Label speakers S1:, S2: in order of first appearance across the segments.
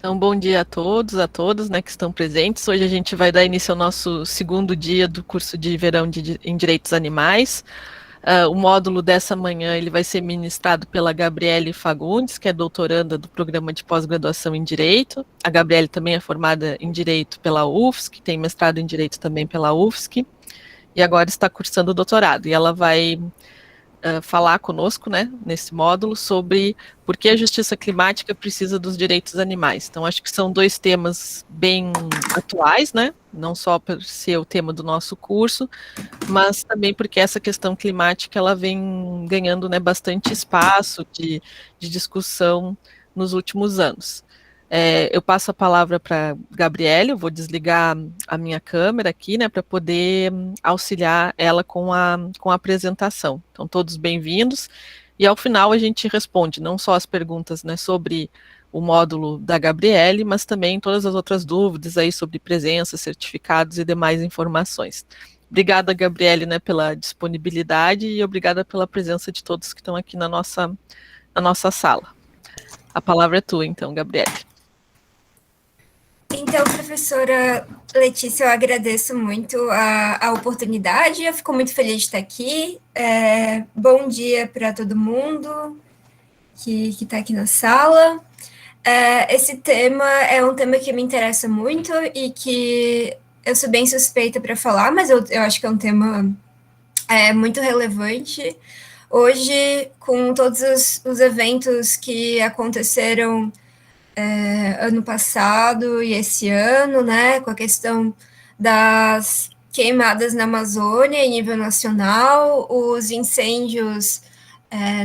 S1: Então, bom dia a todos, a todas, né, que estão presentes. Hoje a gente vai dar início ao nosso segundo dia do curso de verão em Direitos Animais. O módulo dessa manhã ele vai ser ministrado pela Gabriele Fagundes, que é doutoranda do programa de pós-graduação em Direito. A Gabriele também é formada em Direito pela UFSC, tem mestrado em Direito também pela UFSC, e agora está cursando o doutorado. E ela vai falar conosco, né, nesse módulo, sobre por que a justiça climática precisa dos direitos animais. Então, acho que são dois temas bem atuais, né, não só por ser o tema do nosso curso, mas também porque essa questão climática ela vem ganhando, né, bastante espaço de discussão nos últimos anos. Eu passo a palavra para Gabriele, eu vou desligar a minha câmera aqui, né, para poder auxiliar ela com a apresentação. Então, todos bem-vindos. E ao final a gente responde não só as perguntas, né, sobre o módulo da Gabriele, mas também todas as outras dúvidas aí sobre presença, certificados e demais informações. Obrigada, Gabriele, né, pela disponibilidade e obrigada pela presença de todos que estão aqui na nossa sala. A palavra é tua, então, Gabriele.
S2: Então, professora Letícia, eu agradeço muito a oportunidade, eu fico muito feliz de estar aqui. Bom dia para todo mundo que está aqui na sala. Esse tema é um tema que me interessa muito e que eu sou bem suspeita para falar, mas eu acho que é um tema muito relevante. Hoje, com todos os eventos que aconteceram ano passado e esse ano, né, com a questão das queimadas na Amazônia em nível nacional, os incêndios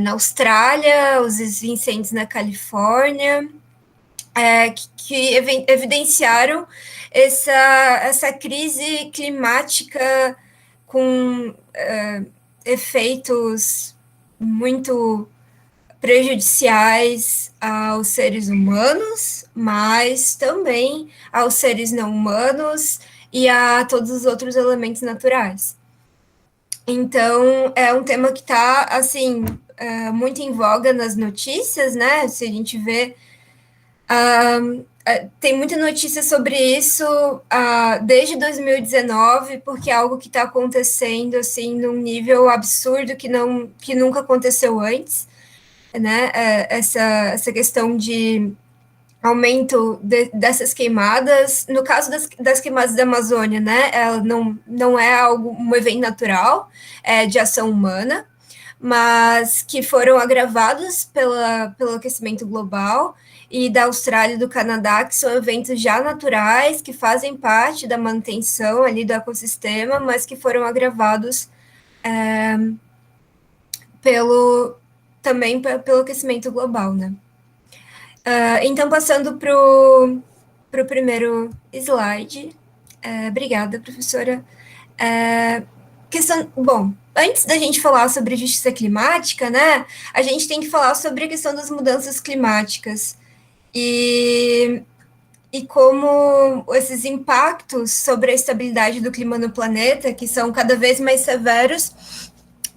S2: na Austrália, os incêndios na Califórnia, que evidenciaram essa crise climática com efeitos muito prejudiciais aos seres humanos, mas também aos seres não humanos e a todos os outros elementos naturais. Então, é um tema que está, assim, muito em voga nas notícias, né? Se a gente vê, tem muita notícia sobre isso desde 2019, porque é algo que está acontecendo, assim, num nível absurdo que nunca aconteceu antes, né, essa questão de aumento dessas queimadas. No caso das queimadas da Amazônia, né, ela não é um evento natural, de ação humana, mas que foram agravados pelo aquecimento global, e da Austrália e do Canadá, que são eventos já naturais, que fazem parte da manutenção ali do ecossistema, mas que foram agravados também pelo aquecimento global, né? Então, passando para o primeiro slide. Obrigada, professora. Bom, antes da gente falar sobre justiça climática, né, a gente tem que falar sobre a questão das mudanças climáticas e como esses impactos sobre a estabilidade do clima no planeta, que são cada vez mais severos,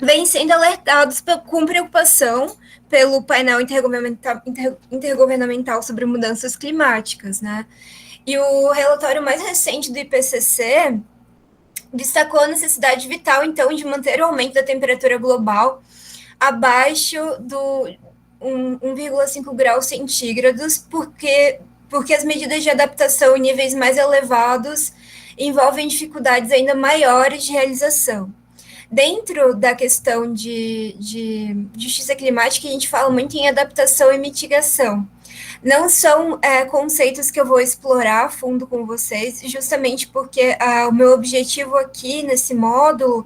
S2: vêm sendo alertados com preocupação pelo painel intergovernamental sobre mudanças climáticas, né? E o relatório mais recente do IPCC destacou a necessidade vital, então, de manter o aumento da temperatura global abaixo do 1,5 graus centígrados, porque as medidas de adaptação em níveis mais elevados envolvem dificuldades ainda maiores de realização. Dentro da questão de justiça climática, a gente fala muito em adaptação e mitigação. Não são conceitos que eu vou explorar a fundo com vocês, justamente porque o meu objetivo aqui nesse módulo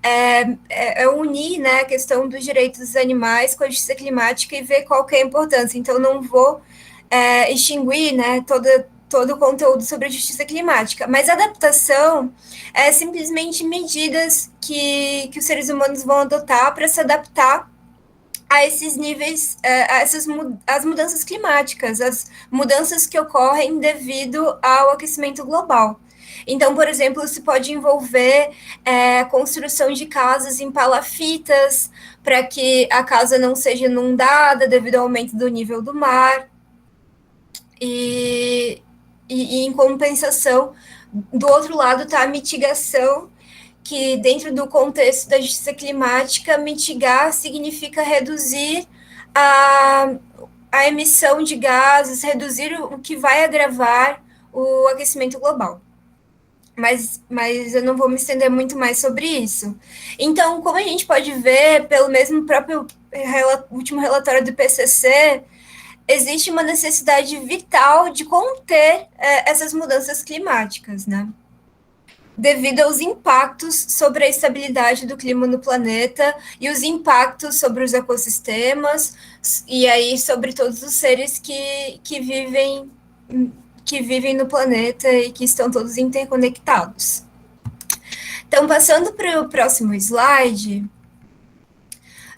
S2: é unir, né, a questão dos direitos dos animais com a justiça climática e ver qual que é a importância. Então, não vou extinguir, né, todo o conteúdo sobre a justiça climática, mas adaptação é simplesmente medidas que os seres humanos vão adotar para se adaptar a esses níveis, as mudanças climáticas, as mudanças que ocorrem devido ao aquecimento global. Então, por exemplo, se pode envolver construção de casas em palafitas, para que a casa não seja inundada devido ao aumento do nível do mar. E em compensação, do outro lado está a mitigação, que dentro do contexto da justiça climática, mitigar significa reduzir a, a emissão de gases, reduzir o que vai agravar o aquecimento global. Mas eu não vou me estender muito mais sobre isso. Então, como a gente pode ver, pelo mesmo próprio último relatório do IPCC, existe uma necessidade vital de conter essas mudanças climáticas, né? Devido aos impactos sobre a estabilidade do clima no planeta e os impactos sobre os ecossistemas e aí sobre todos os seres que vivem no planeta e que estão todos interconectados. Então, passando para o próximo slide,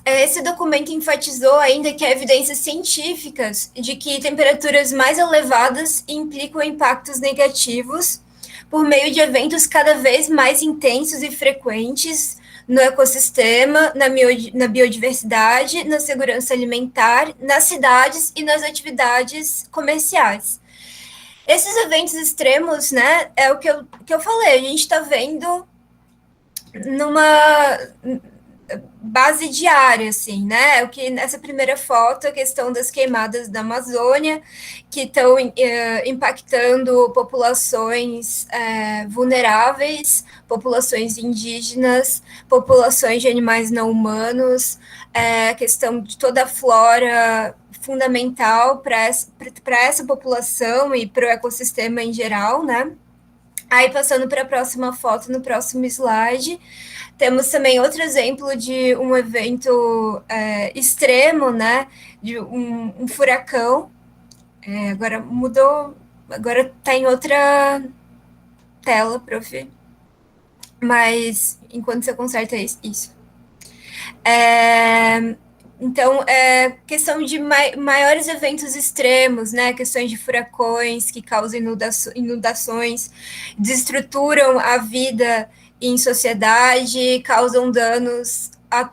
S2: esse documento enfatizou ainda que há evidências científicas de que temperaturas mais elevadas implicam impactos negativos por meio de eventos cada vez mais intensos e frequentes no ecossistema, na biodiversidade, na segurança alimentar, nas cidades e nas atividades comerciais. Esses eventos extremos, né, é o que eu falei, a gente está vendo numa base diária, assim, né? O que nessa primeira foto, a questão das queimadas da Amazônia, que estão impactando populações vulneráveis, populações indígenas, populações de animais não humanos, a questão de toda a flora fundamental para essa população e para o ecossistema em geral, né? Aí, passando para a próxima foto, no próximo slide, temos também outro exemplo de um evento extremo, né? De um furacão. Agora mudou, agora está em outra tela, prof. Mas enquanto você conserta isso. Então, questão de maiores eventos extremos, né? Questões de furacões que causam inundações, desestruturam a vida em sociedade, causam danos a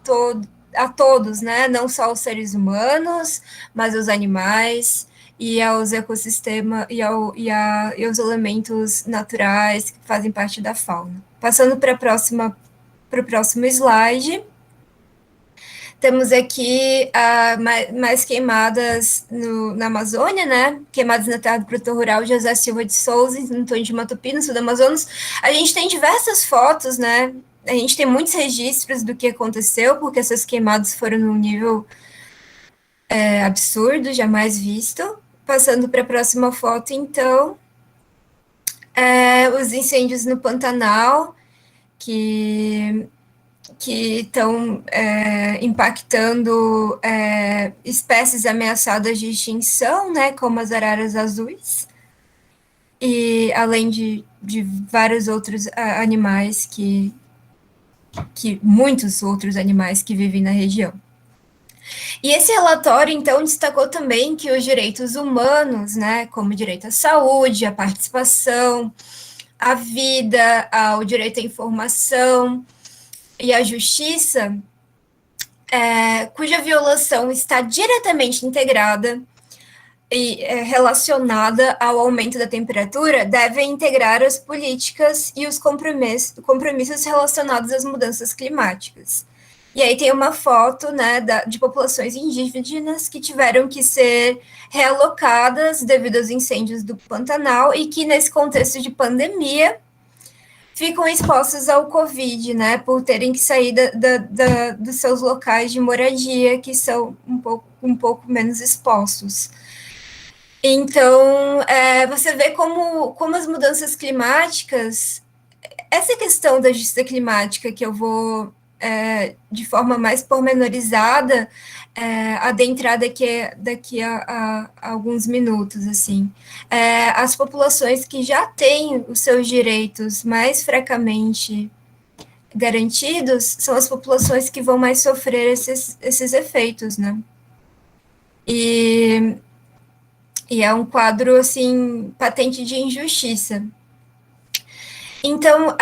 S2: todos, né? Não só aos seres humanos, mas aos animais e aos ecossistemas e aos elementos naturais que fazem parte da fauna. Passando para o próximo slide. Temos aqui mais queimadas na Amazônia, né? Queimadas na terra do produtor rural José Silva de Souza, no Antônio de Matopi, no sul do Amazonas. A gente tem diversas fotos, né? A gente tem muitos registros do que aconteceu, porque essas queimadas foram num nível absurdo, jamais visto. Passando para a próxima foto, então. Os incêndios no Pantanal, que estão impactando espécies ameaçadas de extinção, né, como as araras azuis, e além de vários outros animais muitos outros animais que vivem na região. E esse relatório, então, destacou também que os direitos humanos, né, como o direito à saúde, à participação, à vida, ao direito à informação, e a justiça, cuja violação está diretamente integrada e relacionada ao aumento da temperatura, devem integrar as políticas e os compromissos relacionados às mudanças climáticas. E aí tem uma foto, né, de populações indígenas que tiveram que ser realocadas devido aos incêndios do Pantanal e que, nesse contexto de pandemia, ficam expostos ao Covid, né, por terem que sair dos seus locais de moradia, que são um pouco menos expostos. Então, você vê como as mudanças climáticas, essa questão da justiça climática, que eu vou, de forma mais pormenorizada, adentrar daqui a alguns minutos, assim. As populações que já têm os seus direitos mais fracamente garantidos são as populações que vão mais sofrer esses efeitos, né? E é um quadro, assim, patente de injustiça. Então,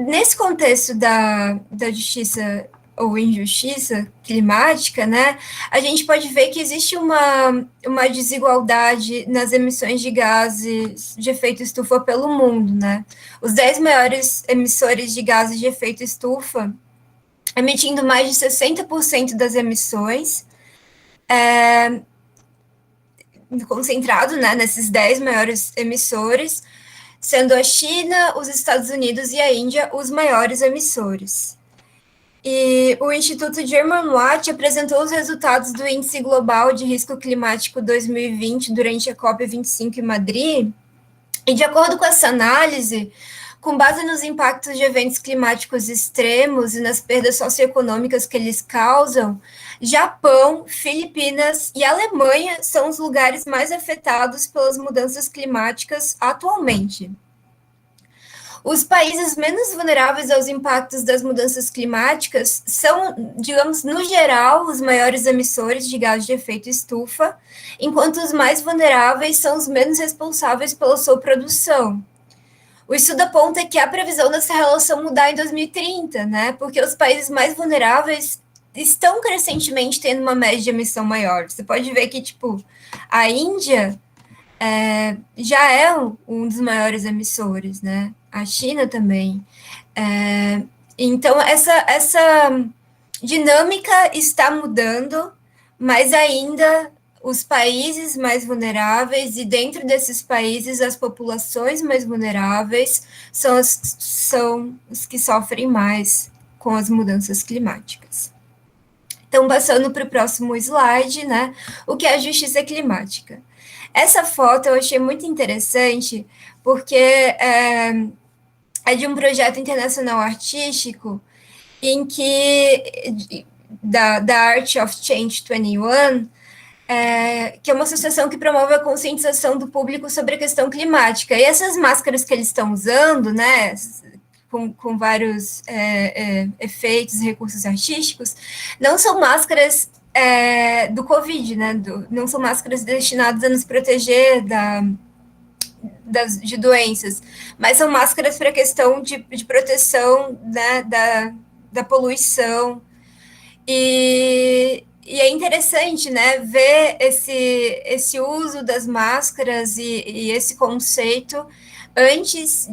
S2: nesse contexto da justiça ou injustiça climática, né, a gente pode ver que existe uma desigualdade nas emissões de gases de efeito estufa pelo mundo, né? Os 10 maiores emissores de gases de efeito estufa, emitindo mais de 60% das emissões, concentrado, né, nesses 10 maiores emissores, sendo a China, os Estados Unidos e a Índia os maiores emissores. E o Instituto Germanwatch apresentou os resultados do Índice Global de Risco Climático 2020 durante a COP25 em Madrid, e de acordo com essa análise, com base nos impactos de eventos climáticos extremos e nas perdas socioeconômicas que eles causam, Japão, Filipinas e Alemanha são os lugares mais afetados pelas mudanças climáticas atualmente. Os países menos vulneráveis aos impactos das mudanças climáticas são, digamos, no geral, os maiores emissores de gases de efeito estufa, enquanto os mais vulneráveis são os menos responsáveis pela sua produção. O estudo aponta que há previsão dessa relação mudar em 2030, né? Porque os países mais vulneráveis estão crescentemente tendo uma média de emissão maior. Você pode ver que, tipo, a Índia já é um dos maiores emissores, né? A China também. Então, essa dinâmica está mudando, mas ainda os países mais vulneráveis, e dentro desses países, as populações mais vulneráveis são os que sofrem mais com as mudanças climáticas. Então, passando para o próximo slide, né? O que é a justiça climática? Essa foto eu achei muito interessante, porque é de um projeto internacional artístico em que, da Art of Change 21, que é uma associação que promove a conscientização do público sobre a questão climática. E essas máscaras que eles estão usando, né, com vários efeitos e recursos artísticos, não são máscaras do Covid, né, não são máscaras destinadas a nos proteger de doenças, mas são máscaras para a questão de proteção, né, da poluição. E é interessante, né, ver esse uso das máscaras e esse conceito antes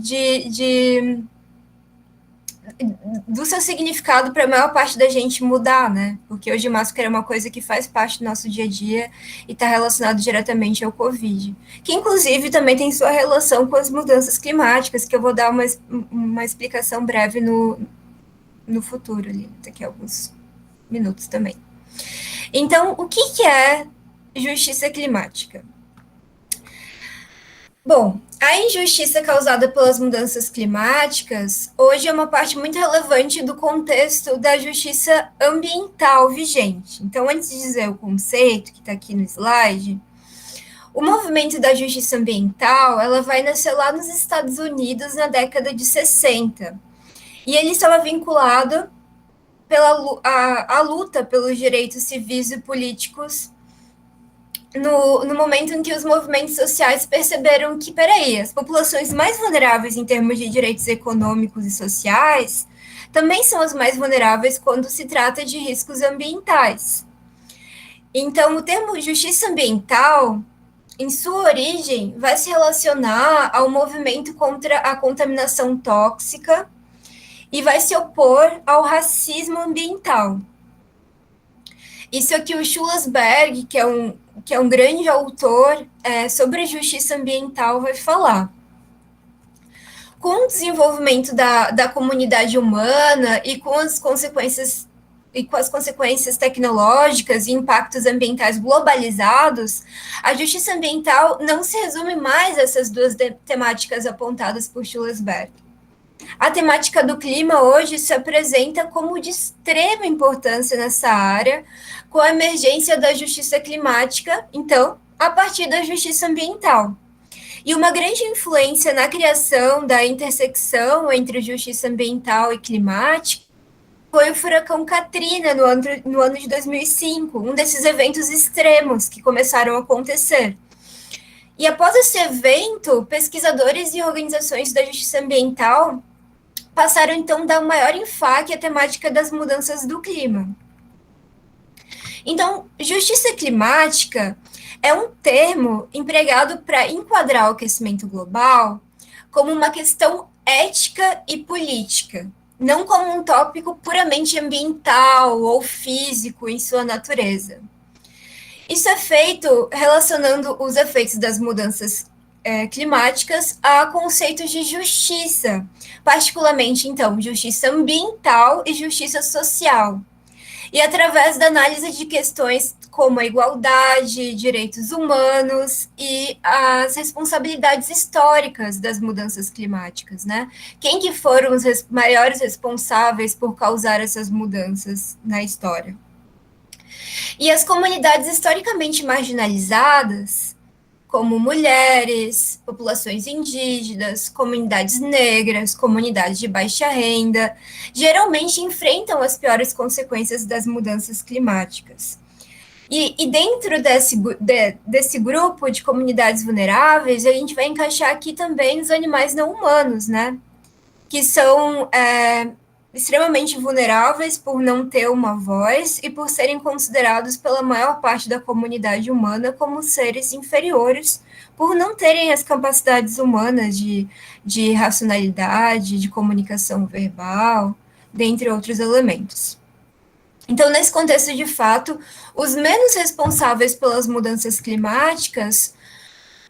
S2: do seu significado para a maior parte da gente mudar, né? Porque hoje máscara é uma coisa que faz parte do nosso dia a dia e está relacionado diretamente ao Covid, que inclusive também tem sua relação com as mudanças climáticas, que eu vou dar uma explicação breve no futuro, ali, daqui a alguns minutos também. Então, o que é justiça climática? Bom, a injustiça causada pelas mudanças climáticas hoje é uma parte muito relevante do contexto da justiça ambiental vigente. Então, antes de dizer o conceito que está aqui no slide, o movimento da justiça ambiental, ela vai nascer lá nos Estados Unidos na década de 60. E ele estava vinculado à luta pelos direitos civis e políticos no momento em que os movimentos sociais perceberam que, peraí, as populações mais vulneráveis em termos de direitos econômicos e sociais também são as mais vulneráveis quando se trata de riscos ambientais. Então, o termo justiça ambiental, em sua origem, vai se relacionar ao movimento contra a contaminação tóxica e vai se opor ao racismo ambiental. Isso aqui o Schulasberg, que é um grande autor sobre justiça ambiental, vai falar. Com o desenvolvimento da comunidade humana e com as consequências tecnológicas e impactos ambientais globalizados, a justiça ambiental não se resume mais a essas duas temáticas apontadas por Schulasberg. A temática do clima hoje se apresenta como de extrema importância nessa área, com a emergência da justiça climática, então, a partir da justiça ambiental. E uma grande influência na criação da intersecção entre justiça ambiental e climática foi o furacão Katrina, no ano de 2005, um desses eventos extremos que começaram a acontecer. E após esse evento, pesquisadores e organizações da justiça ambiental passaram, então, a dar um maior enfoque à temática das mudanças do clima. Então, justiça climática é um termo empregado para enquadrar o aquecimento global como uma questão ética e política, não como um tópico puramente ambiental ou físico em sua natureza. Isso é feito relacionando os efeitos das mudanças climáticas a conceitos de justiça, particularmente, então, justiça ambiental e justiça social. E através da análise de questões como a igualdade, direitos humanos e as responsabilidades históricas das mudanças climáticas, né? Quem que foram os maiores responsáveis por causar essas mudanças na história? E as comunidades historicamente marginalizadas, como mulheres, populações indígenas, comunidades negras, comunidades de baixa renda, geralmente enfrentam as piores consequências das mudanças climáticas. E dentro desse grupo de comunidades vulneráveis, a gente vai encaixar aqui também os animais não humanos, né? Que são extremamente vulneráveis por não ter uma voz e por serem considerados pela maior parte da comunidade humana como seres inferiores, por não terem as capacidades humanas de racionalidade, de comunicação verbal, dentre outros elementos. Então, nesse contexto, de fato, os menos responsáveis pelas mudanças climáticas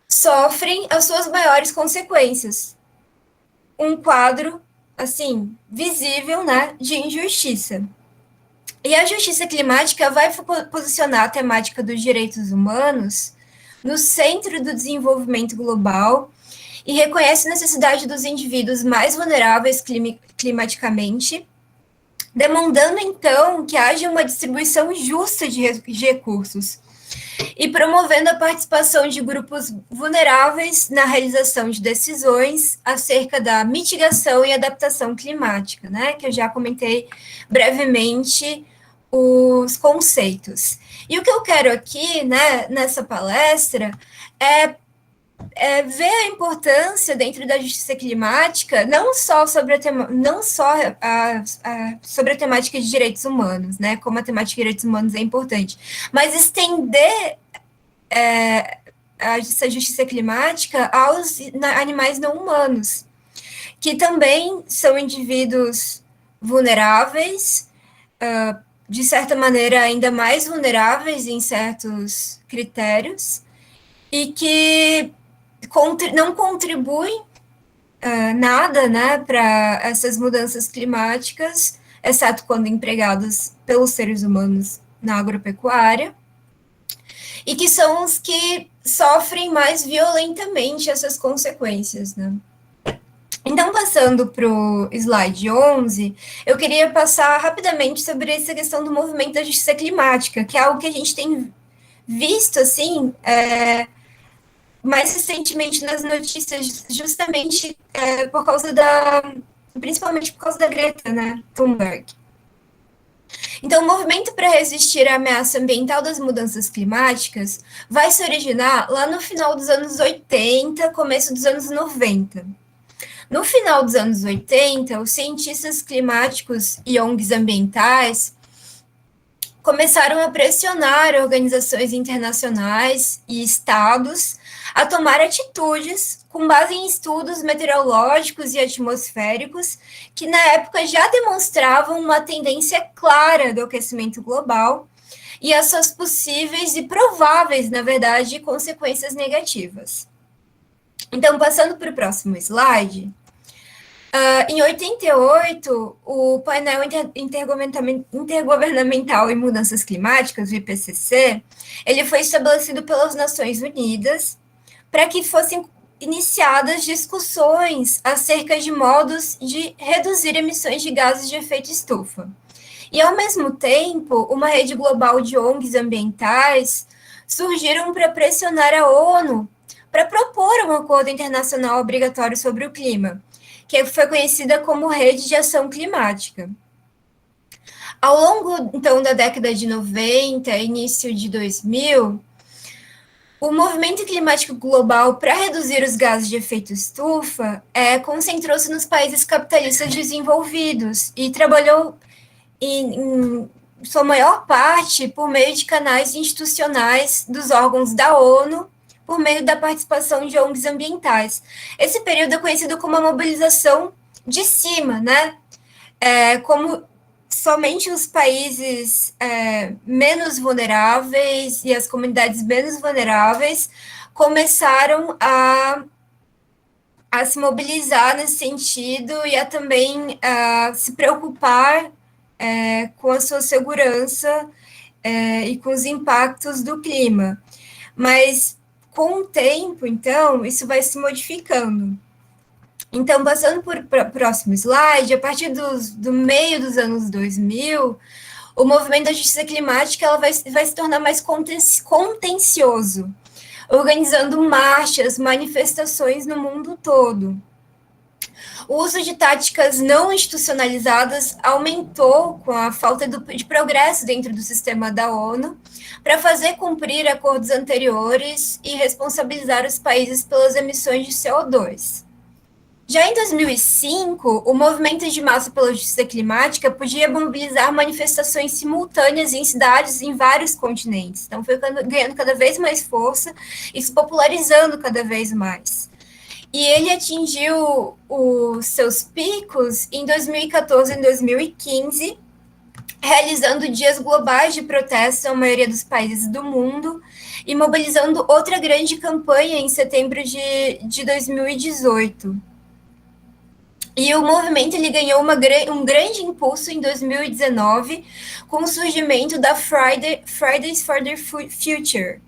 S2: sofrem as suas maiores consequências. Um quadro assim, visível, né, de injustiça. E a justiça climática vai posicionar a temática dos direitos humanos no centro do desenvolvimento global e reconhece a necessidade dos indivíduos mais vulneráveis climaticamente, demandando, então, que haja uma distribuição justa de recursos e promovendo a participação de grupos vulneráveis na realização de decisões acerca da mitigação e adaptação climática, né? Que eu já comentei brevemente os conceitos. E o que eu quero aqui, né, nessa palestra, é ver a importância dentro da justiça climática, não só sobre sobre a temática de direitos humanos, né, como a temática de direitos humanos é importante, mas estender essa justiça climática aos animais não humanos, que também são indivíduos vulneráveis, de certa maneira ainda mais vulneráveis em certos critérios, e que não contribuem nada, né, para essas mudanças climáticas, exceto quando empregados pelos seres humanos na agropecuária, e que são os que sofrem mais violentamente essas consequências, né? Então, passando para o slide 11, eu queria passar rapidamente sobre essa questão do movimento da justiça climática, que é algo que a gente tem visto, assim, mais recentemente nas notícias, justamente por causa principalmente por causa da Greta, né, Thunberg. Então, o movimento para resistir à ameaça ambiental das mudanças climáticas vai se originar lá no final dos anos 80, começo dos anos 90. No final dos anos 80, os cientistas climáticos e ONGs ambientais começaram a pressionar organizações internacionais e estados a tomar atitudes com base em estudos meteorológicos e atmosféricos que, na época, já demonstravam uma tendência clara do aquecimento global e as suas possíveis e prováveis, na verdade, consequências negativas. Então, passando para o próximo slide, em 88, o painel intergovernamental em mudanças climáticas, o IPCC, ele foi estabelecido pelas Nações Unidas para que fossem iniciadas discussões acerca de modos de reduzir emissões de gases de efeito estufa. E, ao mesmo tempo, uma rede global de ONGs ambientais surgiram para pressionar a ONU para propor um acordo internacional obrigatório sobre o clima, que foi conhecida como Rede de Ação Climática. Ao longo, então, da década de 90, início de 2000, O movimento climático global para reduzir os gases de efeito estufa concentrou-se nos países capitalistas desenvolvidos e trabalhou em sua maior parte por meio de canais institucionais dos órgãos da ONU, por meio da participação de ONGs ambientais. Esse período é conhecido como a mobilização de cima, né? Como somente os países menos vulneráveis e as comunidades menos vulneráveis começaram a se mobilizar nesse sentido e a também se preocupar com a sua segurança e com os impactos do clima. Mas, com o tempo, então, isso vai se modificando. Então, passando para o próximo slide, a partir do meio dos anos 2000, o movimento da justiça climática ela vai se tornar mais contencioso, organizando marchas, manifestações no mundo todo. O uso de táticas não institucionalizadas aumentou com a falta de progresso dentro do sistema da ONU para fazer cumprir acordos anteriores e responsabilizar os países pelas emissões de CO2. Já em 2005, o movimento de massa pela justiça climática podia mobilizar manifestações simultâneas em cidades em vários continentes. Então, foi ganhando cada vez mais força e se popularizando cada vez mais. E ele atingiu os seus picos em 2014 e 2015, realizando dias globais de protesto na maioria dos países do mundo e mobilizando outra grande campanha em setembro de 2018. E o movimento ele ganhou um grande impulso em 2019 com o surgimento da Fridays for the Future,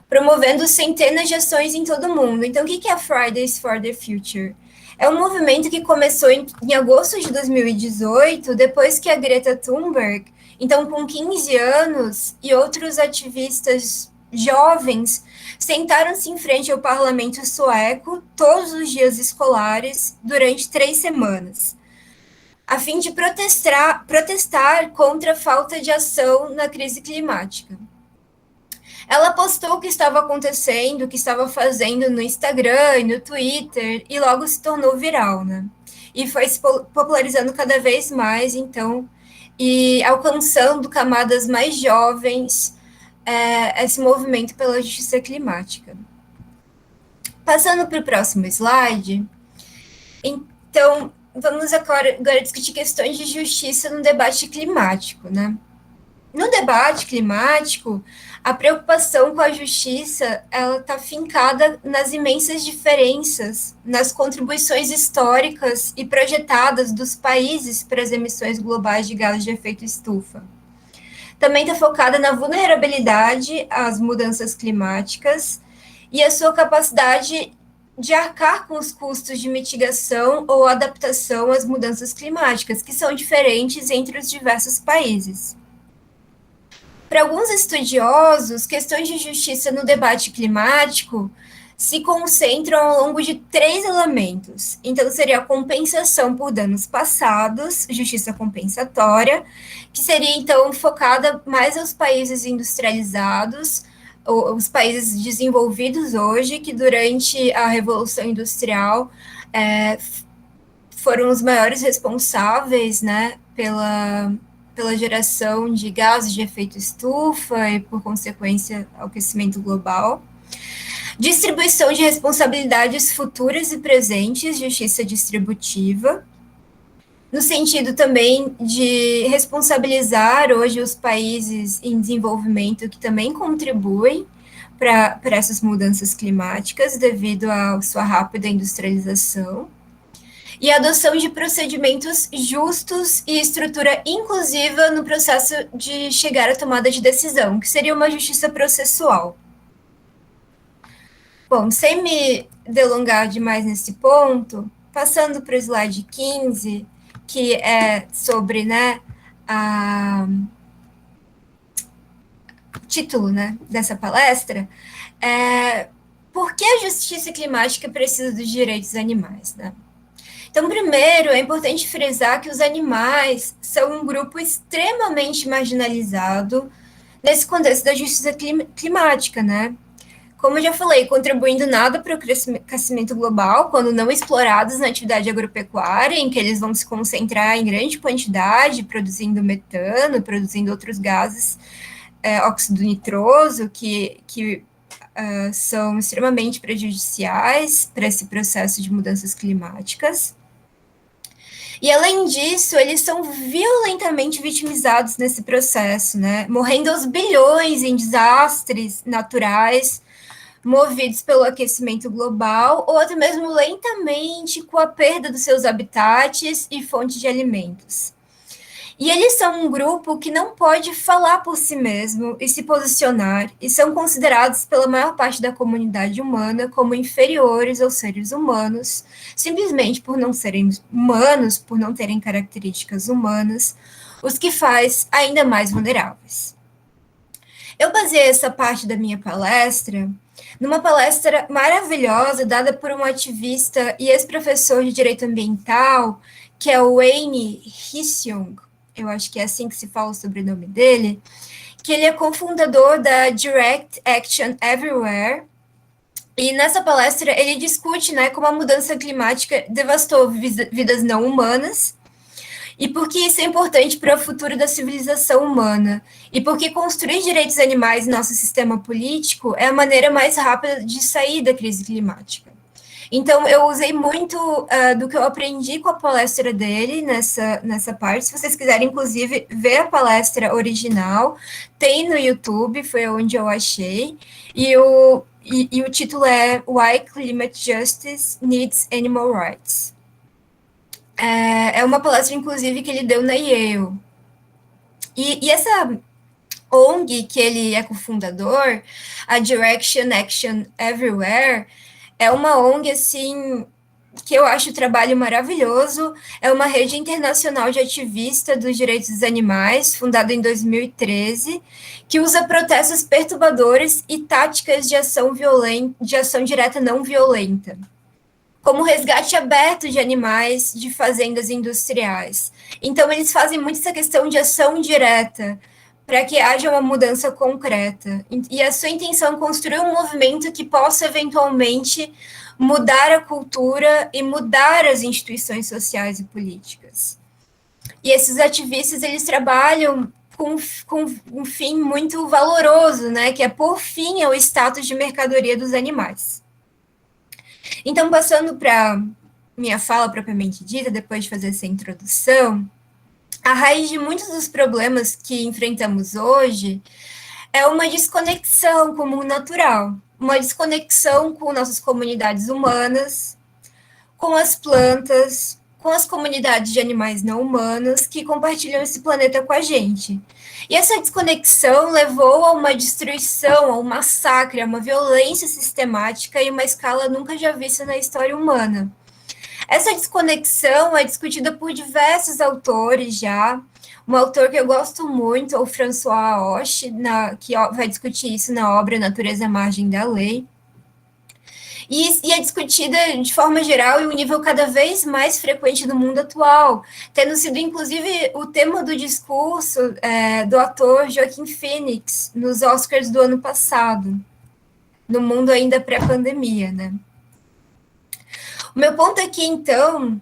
S2: promovendo centenas de ações em todo o mundo. Então, o que é a Fridays for the Future? É um movimento que começou em agosto de 2018, depois que a Greta Thunberg, então com 15 anos, e outros ativistas jovens sentaram-se em frente ao parlamento sueco todos os dias escolares durante 3 semanas, a fim de protestar contra a falta de ação na crise climática. Ela postou o que estava acontecendo, o que estava fazendo no Instagram e no Twitter, e logo se tornou viral, né? E foi se popularizando cada vez mais, então, e alcançando camadas mais jovens, esse movimento pela justiça climática. Passando para o próximo slide, então, vamos agora discutir questões de justiça no debate climático, né? No debate climático, a preocupação com a justiça ela está fincada nas imensas diferenças nas contribuições históricas e projetadas dos países para as emissões globais de gases de efeito estufa. Também está focada na vulnerabilidade às mudanças climáticas e a sua capacidade de arcar com os custos de mitigação ou adaptação às mudanças climáticas, que são diferentes entre os diversos países. Para alguns estudiosos, questões de justiça no debate climático se concentram ao longo de 3 elementos. Então, seria a compensação por danos passados, justiça compensatória, que seria, então, focada mais aos países industrializados, ou os países desenvolvidos hoje, que durante a Revolução Industrial foram os maiores responsáveis, né, pela geração de gases de efeito estufa e, por consequência, aquecimento global. Distribuição de responsabilidades futuras e presentes, justiça distributiva, no sentido também de responsabilizar hoje os países em desenvolvimento que também contribuem para essas mudanças climáticas devido à sua rápida industrialização, e a adoção de procedimentos justos e estrutura inclusiva no processo de chegar à tomada de decisão, que seria uma justiça processual. Bom, sem me delongar demais nesse ponto, passando para o slide 15, que é sobre, né, o título, né, dessa palestra, por que a justiça climática precisa dos direitos animais, né? Então, primeiro, é importante frisar que os animais são um grupo extremamente marginalizado nesse contexto da justiça climática, né? como eu já falei, contribuindo nada para o aquecimento global, quando não explorados na atividade agropecuária, em que eles vão se concentrar em grande quantidade, produzindo metano, produzindo outros gases, óxido nitroso, que são extremamente prejudiciais para esse processo de mudanças climáticas. E, além disso, eles são violentamente vitimizados nesse processo, né? Morrendo aos bilhões em desastres naturais movidos pelo aquecimento global, ou até mesmo lentamente com a perda dos seus habitats e fontes de alimentos. E eles são um grupo que não pode falar por si mesmo e se posicionar, e são considerados pela maior parte da comunidade humana como inferiores aos seres humanos, simplesmente por não serem humanos, por não terem características humanas, os que faz ainda mais vulneráveis. Eu baseei essa parte da minha palestra numa palestra maravilhosa dada por um ativista e ex-professor de direito ambiental, que é o Wayne Hsiung, eu acho que é assim que se fala o sobrenome dele, que ele é cofundador da Direct Action Everywhere, e nessa palestra ele discute, né, como a mudança climática devastou vidas não humanas, e por que isso é importante para o futuro da civilização humana, e porque construir direitos animais no nosso sistema político é a maneira mais rápida de sair da crise climática. Então, eu usei muito do que eu aprendi com a palestra dele nessa parte. Se vocês quiserem, inclusive, ver a palestra original, tem no YouTube, foi onde eu achei. E o título é Why Climate Justice Needs Animal Rights. É uma palestra, inclusive, que ele deu na Yale. E essa ONG que ele é cofundador, a Direction Action Everywhere, é uma ONG, assim, que eu acho o trabalho maravilhoso. É uma rede internacional de ativista dos direitos dos animais, fundada em 2013, que usa protestos perturbadores e táticas de ação direta não violenta, como resgate aberto de animais de fazendas industriais. Então, eles fazem muito essa questão de ação direta, para que haja uma mudança concreta. E a sua intenção é construir um movimento que possa, eventualmente, mudar a cultura e mudar as instituições sociais e políticas. E esses ativistas, eles trabalham com um fim muito valoroso, né, que é pôr fim ao status de mercadoria dos animais. Então, passando para minha fala propriamente dita, depois de fazer essa introdução, a raiz de muitos dos problemas que enfrentamos hoje é uma desconexão com o mundo natural, uma desconexão com nossas comunidades humanas, com as plantas, com as comunidades de animais não humanos que compartilham esse planeta com a gente. E essa desconexão levou a uma destruição, a um massacre, a uma violência sistemática e uma escala nunca já vista na história humana. Essa desconexão é discutida por diversos autores já. Um autor que eu gosto muito é o François Hoche, que vai discutir isso na obra Natureza à Margem da Lei. E é discutida de forma geral em um nível cada vez mais frequente no mundo atual, tendo sido, inclusive, o tema do discurso do ator Joaquin Phoenix nos Oscars do ano passado, no mundo ainda pré-pandemia, né? O meu ponto aqui, então,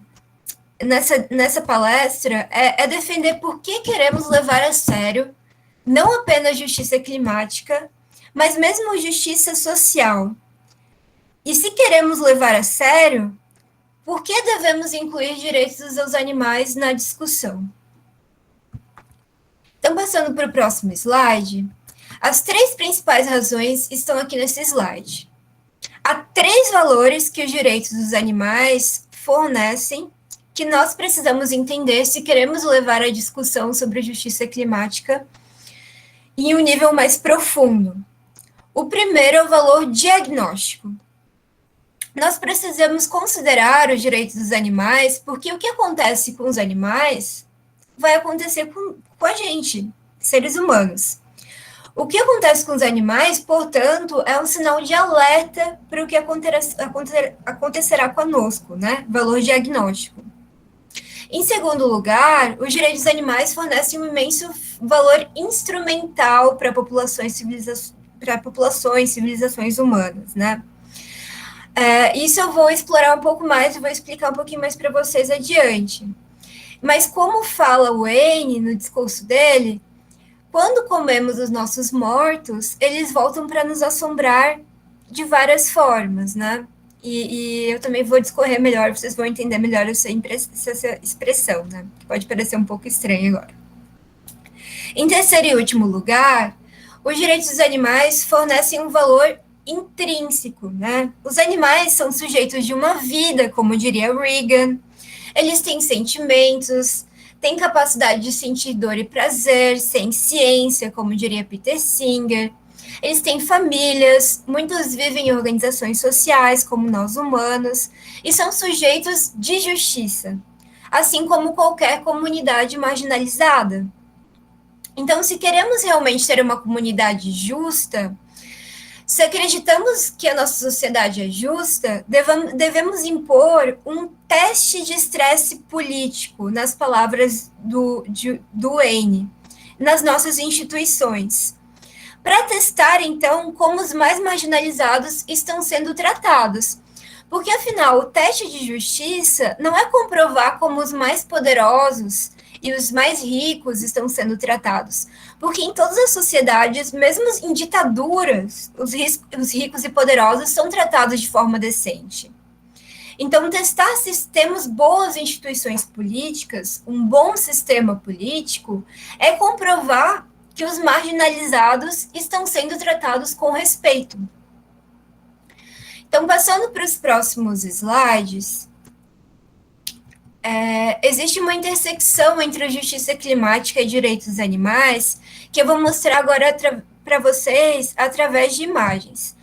S2: nessa palestra, é defender por que queremos levar a sério não apenas justiça climática, mas mesmo justiça social. E se queremos levar a sério, por que devemos incluir direitos dos animais na discussão? Então, passando para o próximo slide, as 3 principais razões estão aqui nesse slide. Há 3 valores que os direitos dos animais fornecem que nós precisamos entender se queremos levar a discussão sobre justiça climática em um nível mais profundo. O primeiro é o valor diagnóstico. Nós precisamos considerar os direitos dos animais, porque o que acontece com os animais vai acontecer com a gente, seres humanos. O que acontece com os animais, portanto, é um sinal de alerta para o que acontecerá conosco, né? Valor diagnóstico. Em segundo lugar, os direitos dos animais fornecem um imenso valor instrumental para populações para populações, civilizações humanas, né? Isso eu vou explorar um pouco mais, eu vou explicar um pouquinho mais para vocês adiante. Mas como fala o Wayne no discurso dele, quando comemos os nossos mortos, eles voltam para nos assombrar de várias formas, né? E eu também vou discorrer melhor, vocês vão entender melhor essa expressão, né? Que pode parecer um pouco estranho agora. Em terceiro e último lugar, os direitos dos animais fornecem um valor intrínseco, né? Os animais são sujeitos de uma vida, como diria Reagan. Eles têm sentimentos, têm capacidade de sentir dor e prazer, sem ciência, como diria Peter Singer. Eles têm famílias, muitos vivem em organizações sociais, como nós humanos, e são sujeitos de justiça, assim como qualquer comunidade marginalizada. Então, se queremos realmente ter uma comunidade justa, se acreditamos que a nossa sociedade é justa, devemos impor um teste de estresse político, nas palavras do Wayne, nas nossas instituições, para testar, então, como os mais marginalizados estão sendo tratados. Porque, afinal, o teste de justiça não é comprovar como os mais poderosos e os mais ricos estão sendo tratados. Porque em todas as sociedades, mesmo em ditaduras, os ricos e poderosos são tratados de forma decente. Então, testar se temos boas instituições políticas, um bom sistema político, é comprovar que os marginalizados estão sendo tratados com respeito. Então, passando para os próximos slides, existe uma intersecção entre a justiça climática e direitos dos animais, que eu vou mostrar agora para vocês através de imagens.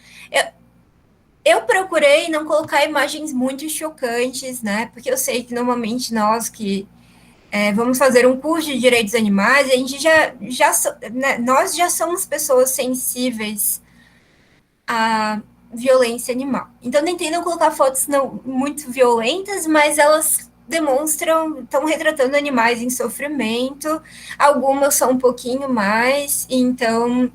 S2: Eu procurei não colocar imagens muito chocantes, né? Porque eu sei que normalmente nós que vamos fazer um curso de direitos animais, a gente né, nós já somos pessoas sensíveis à violência animal. Então, tentei não colocar fotos não muito violentas, mas elas estão retratando animais em sofrimento, algumas são um pouquinho mais, então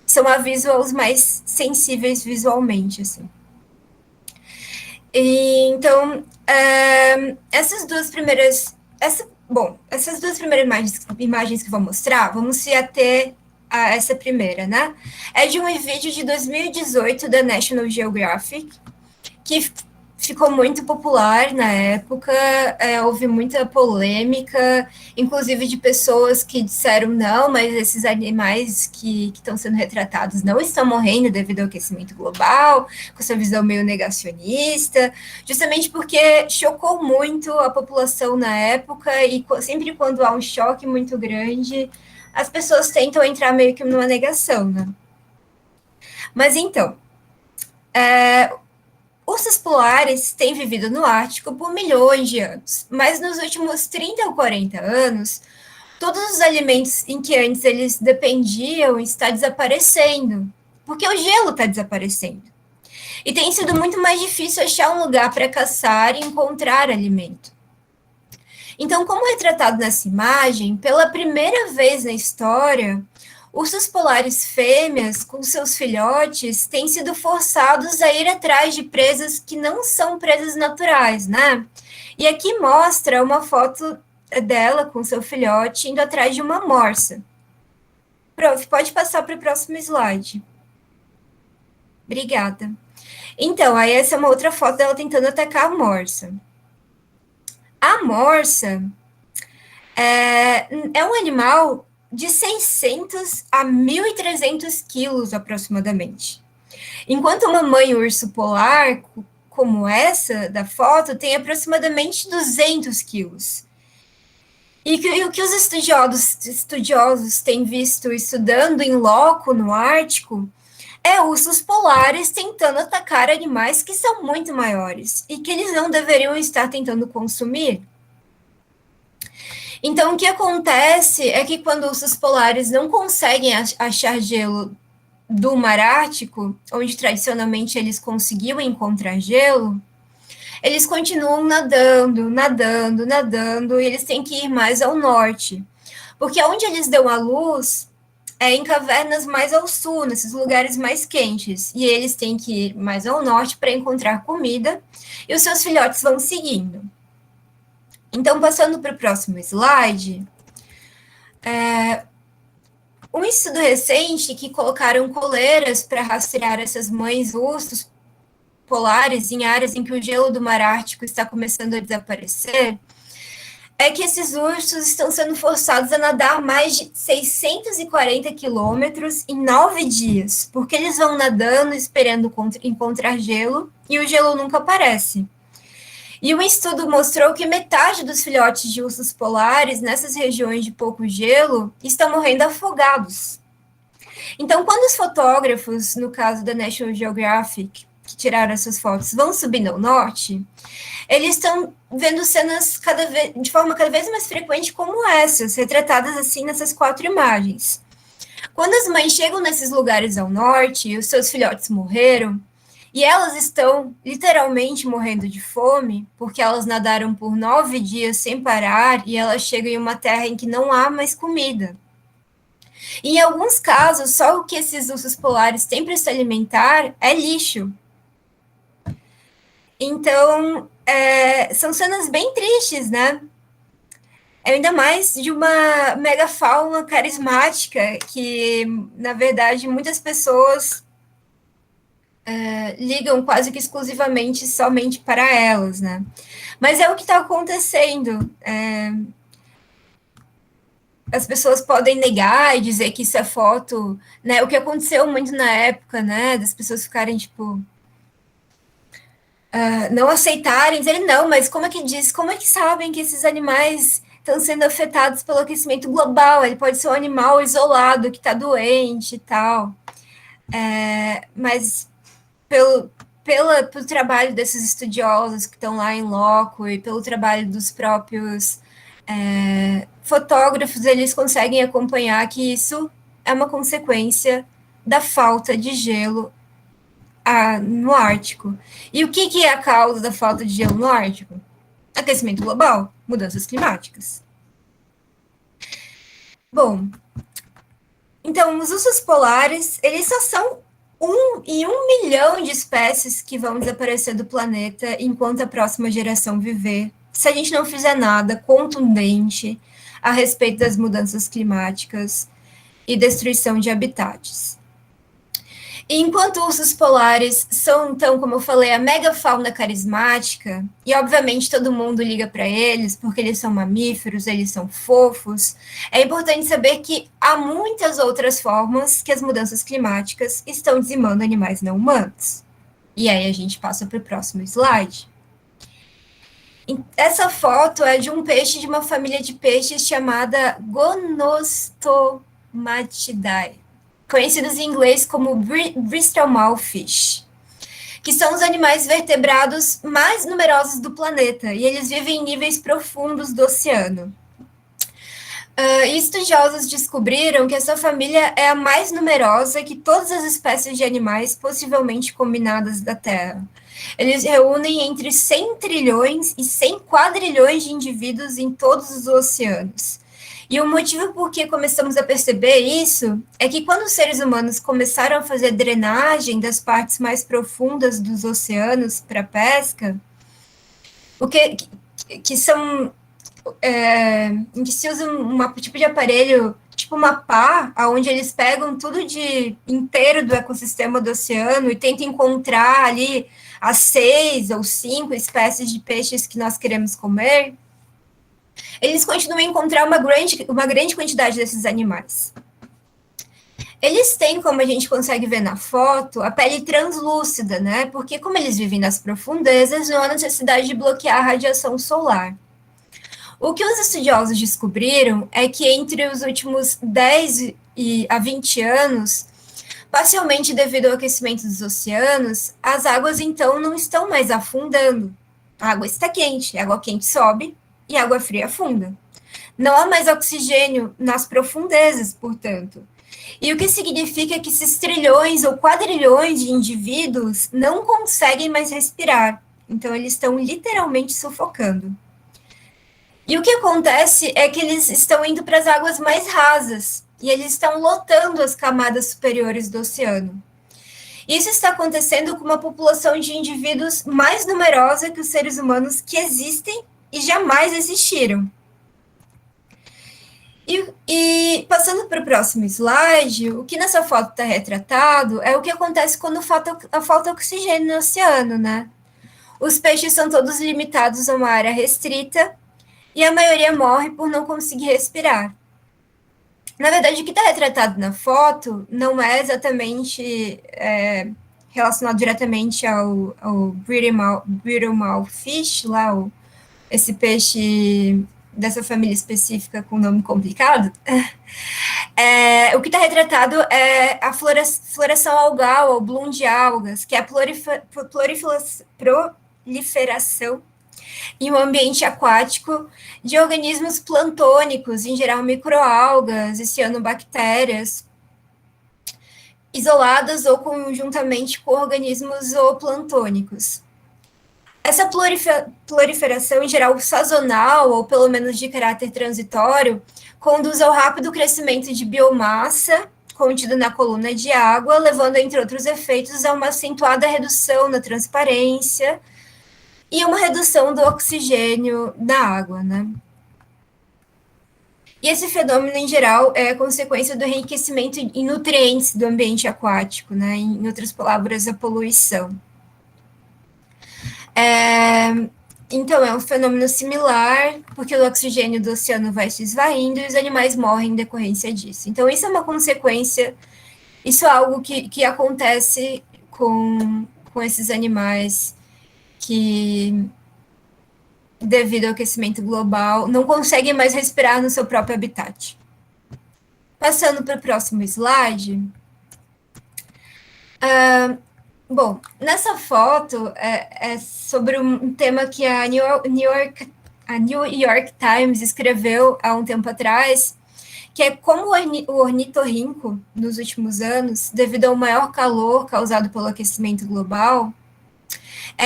S2: são avisos aos mais sensíveis visualmente, assim. Então, essas duas primeiras imagens que vou mostrar, vamos se ater a essa primeira, né? É de um vídeo de 2018 da National Geographic, que ficou muito popular na época, houve muita polêmica, inclusive de pessoas que disseram não, mas esses animais que estão sendo retratados não estão morrendo devido ao aquecimento global, com essa visão meio negacionista, justamente porque chocou muito a população na época, e sempre quando há um choque muito grande, as pessoas tentam entrar meio que numa negação, né? Mas então, ursos polares têm vivido no Ártico por milhões de anos, mas nos últimos 30 ou 40 anos, todos os alimentos em que antes eles dependiam estão desaparecendo, porque o gelo está desaparecendo. E tem sido muito mais difícil achar um lugar para caçar e encontrar alimento. Então, como retratado nessa imagem, pela primeira vez na história, ursos polares fêmeas, com seus filhotes, têm sido forçados a ir atrás de presas que não são presas naturais, né? E aqui mostra uma foto dela com seu filhote indo atrás de uma morsa. Prof, pode passar para o próximo slide. Obrigada. Então, aí essa é uma outra foto dela tentando atacar a morsa. A morsa é um animal de 600 a 1.300 quilos, aproximadamente. Enquanto uma mãe urso polar, como essa da foto, tem aproximadamente 200 quilos. E o que os estudiosos têm visto estudando em loco no Ártico ursos polares tentando atacar animais que são muito maiores e que eles não deveriam estar tentando consumir. Então, o que acontece é que quando ursos polares não conseguem achar gelo do Mar Ártico, onde tradicionalmente eles conseguiam encontrar gelo, eles continuam nadando, e eles têm que ir mais ao norte. Porque onde eles dão a luz, em cavernas mais ao sul, nesses lugares mais quentes. E eles têm que ir mais ao norte para encontrar comida, e os seus filhotes vão seguindo. Então, passando para o próximo slide, um estudo recente que colocaram coleiras para rastrear essas mães ursos polares em áreas em que o gelo do mar Ártico está começando a desaparecer, é que esses ursos estão sendo forçados a nadar mais de 640 quilômetros em 9 dias, porque eles vão nadando esperando encontrar gelo e o gelo nunca aparece. E um estudo mostrou que metade dos filhotes de ursos polares nessas regiões de pouco gelo estão morrendo afogados. Então, quando os fotógrafos, no caso da National Geographic, que tiraram essas fotos, vão subindo ao norte, eles estão vendo cenas de forma cada vez mais frequente como essas, retratadas assim nessas 4 imagens. Quando as mães chegam nesses lugares ao norte e os seus filhotes morreram, e elas estão literalmente morrendo de fome, porque elas nadaram por 9 dias sem parar e elas chegam em uma terra em que não há mais comida. E, em alguns casos, só o que esses ursos polares têm para se alimentar é lixo. Então, são cenas bem tristes, né? Ainda mais de uma megafauna carismática que, na verdade, muitas pessoas ligam quase que exclusivamente somente para elas, né? Mas é o que está acontecendo. As pessoas podem negar e dizer que isso é foto, né? O que aconteceu muito na época, né? Das pessoas ficarem, tipo, não aceitarem, dizerem, não, mas como é que sabem que esses animais estão sendo afetados pelo aquecimento global? Ele pode ser um animal isolado que está doente e tal. Mas pelo trabalho desses estudiosos que estão lá em loco e pelo trabalho dos próprios fotógrafos, eles conseguem acompanhar que isso é uma consequência da falta de gelo no Ártico. E o que é a causa da falta de gelo no Ártico? Aquecimento global, mudanças climáticas. Bom, então, os ursos polares, eles só são 1 em 1 milhão de espécies que vão desaparecer do planeta enquanto a próxima geração viver, se a gente não fizer nada contundente a respeito das mudanças climáticas e destruição de habitats. E enquanto ursos polares são, então, como eu falei, a megafauna carismática, e obviamente todo mundo liga para eles, porque eles são mamíferos, eles são fofos, é importante saber que há muitas outras formas que as mudanças climáticas estão dizimando animais não humanos. E aí a gente passa para o próximo slide. Essa foto é de um peixe de uma família de peixes chamada Gonostomatidae, conhecidos em inglês como Bristol Mouthfish, que são os animais vertebrados mais numerosos do planeta, e eles vivem em níveis profundos do oceano. Estudiosos descobriram que essa família é a mais numerosa que todas as espécies de animais possivelmente combinadas da Terra. Eles reúnem entre 100 trilhões e 100 quadrilhões de indivíduos em todos os oceanos. E o motivo por que começamos a perceber isso é que quando os seres humanos começaram a fazer drenagem das partes mais profundas dos oceanos para pesca, o que são em que se usa um tipo de aparelho, tipo uma pá, onde eles pegam tudo de inteiro do ecossistema do oceano e tentam encontrar ali as 6 ou 5 espécies de peixes que nós queremos comer, eles continuam a encontrar uma grande quantidade desses animais. Eles têm, como a gente consegue ver na foto, a pele translúcida, né? Porque como eles vivem nas profundezas, não há necessidade de bloquear a radiação solar. O que os estudiosos descobriram é que entre os últimos 10 a 20 anos, parcialmente devido ao aquecimento dos oceanos, as águas então não estão mais afundando. A água está quente, a água quente sobe e a água fria afunda. Não há mais oxigênio nas profundezas, portanto. E o que significa que esses trilhões ou quadrilhões de indivíduos não conseguem mais respirar. Então, eles estão literalmente sufocando. E o que acontece é que eles estão indo para as águas mais rasas. e eles estão lotando as camadas superiores do oceano. Isso está acontecendo com uma população de indivíduos mais numerosa que os seres humanos que existem e jamais existiram. E passando para o próximo slide, o que nessa foto está retratado é o que acontece quando falta oxigênio no oceano, né? Os peixes são todos limitados a uma área restrita e a maioria morre por não conseguir respirar. Na verdade, o que está retratado na foto não é exatamente relacionado diretamente ao Brittle Fish, lá, esse peixe dessa família específica com nome complicado. O que está retratado é a floração algal, ou bloom de algas, que é a proliferação em um ambiente aquático de organismos plantônicos, em geral microalgas e cianobactérias, isoladas ou conjuntamente com organismos zooplantônicos. Essa proliferação, em geral sazonal, ou pelo menos de caráter transitório, conduz ao rápido crescimento de biomassa contida na coluna de água, levando, entre outros efeitos, a uma acentuada redução na transparência e uma redução do oxigênio da água, né? E esse fenômeno, em geral, é consequência do enriquecimento em nutrientes do ambiente aquático, né? Em outras palavras, a poluição. Então, é um fenômeno similar, porque o oxigênio do oceano vai se esvaindo e os animais morrem em decorrência disso. Então, isso é uma consequência, isso é algo que acontece com esses animais que, devido ao aquecimento global, não conseguem mais respirar no seu próprio habitat. Passando para o próximo slide. Bom, nessa foto é sobre um tema que a New York Times escreveu há um tempo atrás, que é como o ornitorrinco, nos últimos anos, devido ao maior calor causado pelo aquecimento global,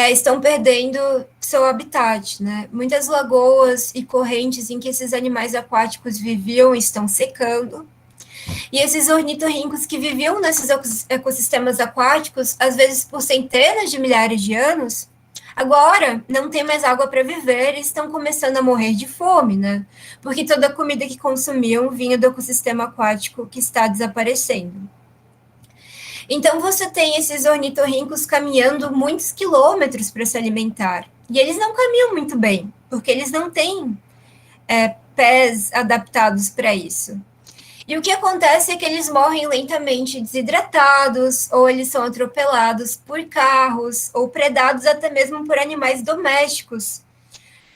S2: estão perdendo seu habitat, né? Muitas lagoas e correntes em que esses animais aquáticos viviam estão secando, e esses ornitorrincos que viviam nesses ecossistemas aquáticos, às vezes por centenas de milhares de anos, agora não tem mais água para viver e estão começando a morrer de fome, né? Porque toda a comida que consumiam vinha do ecossistema aquático que está desaparecendo. Então, você tem esses ornitorrincos caminhando muitos quilômetros para se alimentar. E eles não caminham muito bem, porque eles não têm pés adaptados para isso. E o que acontece é que eles morrem lentamente desidratados, ou eles são atropelados por carros, ou predados até mesmo por animais domésticos,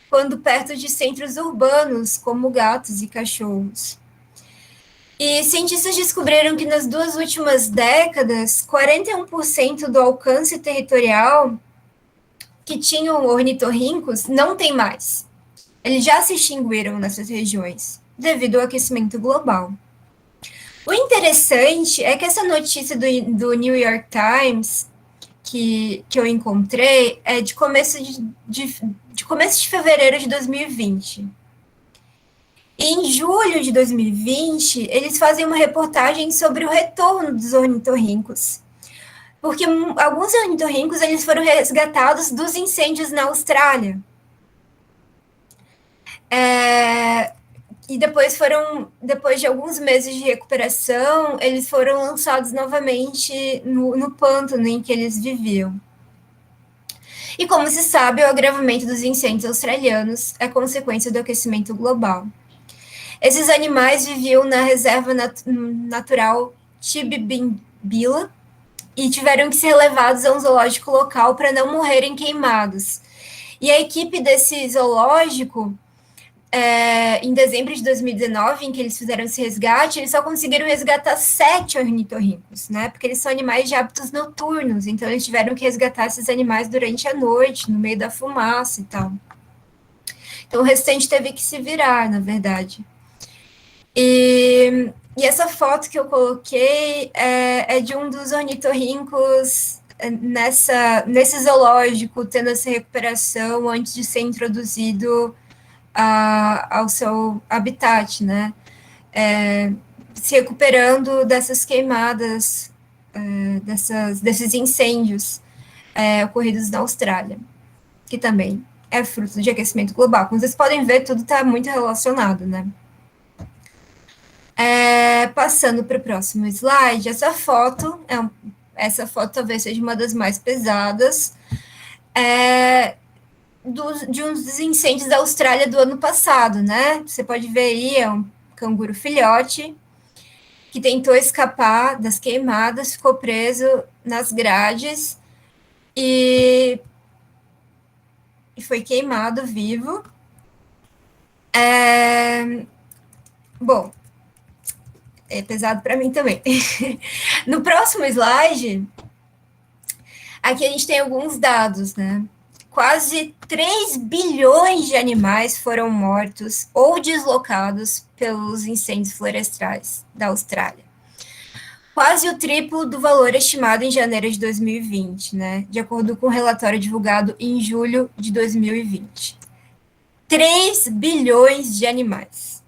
S2: quando perto de centros urbanos, como gatos e cachorros. E cientistas descobriram que nas 2 últimas décadas, 41% do alcance territorial que tinham ornitorrincos não tem mais. Eles já se extinguiram nessas regiões, devido ao aquecimento global. O interessante é que essa notícia do New York Times, que eu encontrei, é de começo de fevereiro de 2020. E em julho de 2020, eles fazem uma reportagem sobre o retorno dos ornitorrincos. Porque alguns ornitorrincos eles foram resgatados dos incêndios na Austrália. E depois de alguns meses de recuperação, eles foram lançados novamente no pântano em que eles viviam. E como se sabe, o agravamento dos incêndios australianos é consequência do aquecimento global. Esses animais viviam na reserva natural Tibimbila e tiveram que ser levados a um zoológico local para não morrerem queimados. E a equipe desse zoológico, em dezembro de 2019, em que eles fizeram esse resgate, eles só conseguiram resgatar 7 ornitorrincos, né? Porque eles são animais de hábitos noturnos, então eles tiveram que resgatar esses animais durante a noite, no meio da fumaça e tal. Então o restante teve que se virar, na verdade. E essa foto que eu coloquei é de um dos ornitorrincos nesse zoológico, tendo essa recuperação antes de ser introduzido ao seu habitat, né? se recuperando dessas queimadas, desses incêndios ocorridos na Austrália, que também é fruto de aquecimento global. Como vocês podem ver, tudo está muito relacionado, né? Passando para o próximo slide, essa foto talvez seja uma das mais pesadas, de um dos incêndios da Austrália do ano passado, né? Você pode ver aí, é um canguru filhote que tentou escapar das queimadas, ficou preso nas grades e foi queimado vivo. Bom, é pesado para mim também. No próximo slide, aqui a gente tem alguns dados, né? Quase 3 bilhões de animais foram mortos ou deslocados pelos incêndios florestais da Austrália. Quase o triplo do valor estimado em janeiro de 2020, né? De acordo com o relatório divulgado em julho de 2020. 3 bilhões de animais.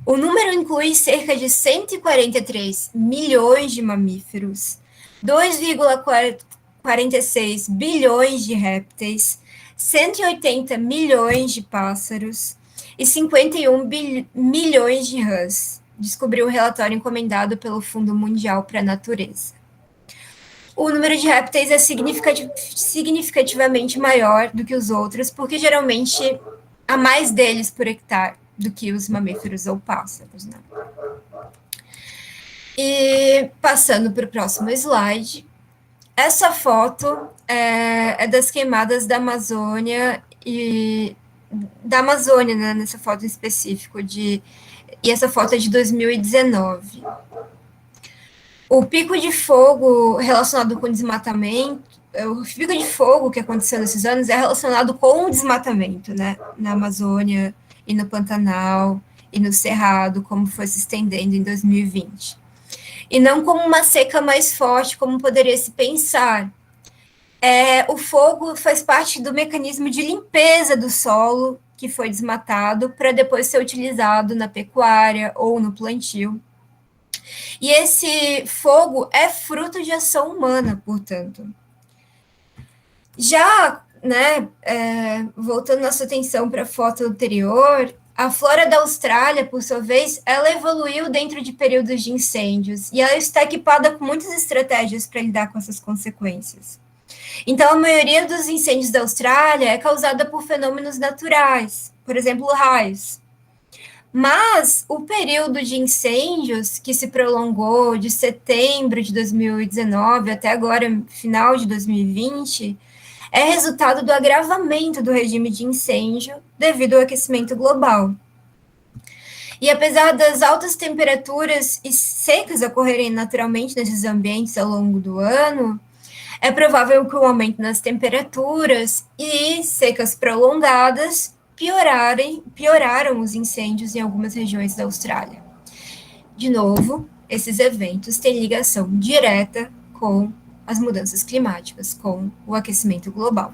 S2: O número inclui cerca de 143 milhões de mamíferos, 2,46 bilhões de répteis, 180 milhões de pássaros e 51 milhões de rãs, descobriu o relatório encomendado pelo Fundo Mundial para a Natureza. O número de répteis é significativamente maior do que os outros, porque geralmente há mais deles por hectare do que os mamíferos ou pássaros, né? E passando para o próximo slide, essa foto é das queimadas da Amazônia né, nessa foto em específico, e essa foto é de 2019. O pico de fogo relacionado com o desmatamento, o pico de fogo que aconteceu nesses anos é relacionado com o desmatamento, né, na Amazônia e no Pantanal e no Cerrado, como foi se estendendo em 2020. E não como uma seca mais forte, como poderia se pensar. O fogo faz parte do mecanismo de limpeza do solo que foi desmatado para depois ser utilizado na pecuária ou no plantio. E esse fogo é fruto de ação humana, portanto. Já, né, voltando nossa atenção para a foto anterior, a flora da Austrália, por sua vez, ela evoluiu dentro de períodos de incêndios e ela está equipada com muitas estratégias para lidar com essas consequências. Então, a maioria dos incêndios da Austrália é causada por fenômenos naturais, por exemplo, raios. Mas o período de incêndios, que se prolongou de setembro de 2019 até agora, final de 2020, é resultado do agravamento do regime de incêndio devido ao aquecimento global. E apesar das altas temperaturas e secas ocorrerem naturalmente nesses ambientes ao longo do ano, é provável que o aumento nas temperaturas e secas prolongadas pioraram os incêndios em algumas regiões da Austrália. De novo, esses eventos têm ligação direta com as mudanças climáticas, com o aquecimento global.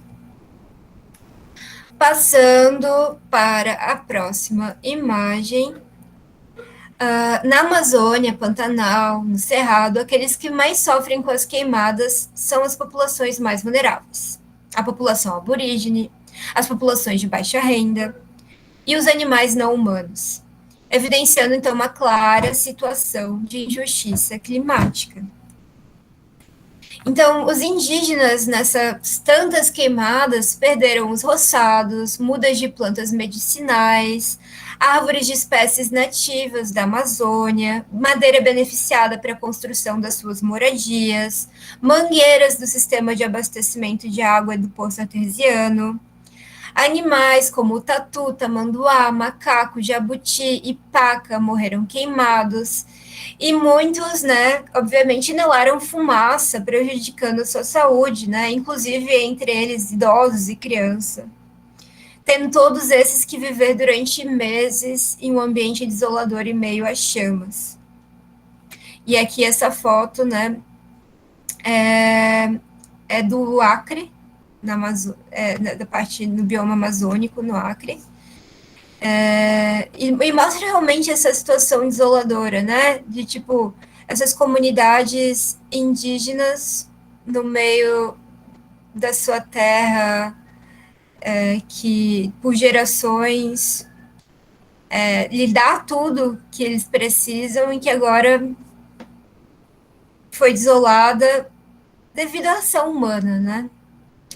S2: Passando para a próxima imagem, na Amazônia, Pantanal, no Cerrado, aqueles que mais sofrem com as queimadas são as populações mais vulneráveis. A população aborígene, as populações de baixa renda e os animais não humanos, evidenciando, então, uma clara situação de injustiça climática. Então, os indígenas, nessas tantas queimadas, perderam os roçados, mudas de plantas medicinais, árvores de espécies nativas da Amazônia, madeira beneficiada para a construção das suas moradias, mangueiras do sistema de abastecimento de água do poço artesiano, animais como o tatu, tamanduá, macaco, jabuti e paca morreram queimados, e muitos, né, obviamente, inalaram fumaça, prejudicando a sua saúde, né, inclusive entre eles idosos e criança, tendo todos esses que viver durante meses em um ambiente desolador e meio a chamas. E aqui essa foto, né, é do Acre, da parte no bioma amazônico, no Acre, E mostra realmente essa situação desoladora, né? De, tipo, essas comunidades indígenas no meio da sua terra, que por gerações lhe dá tudo que eles precisam e que agora foi desolada devido à ação humana, né?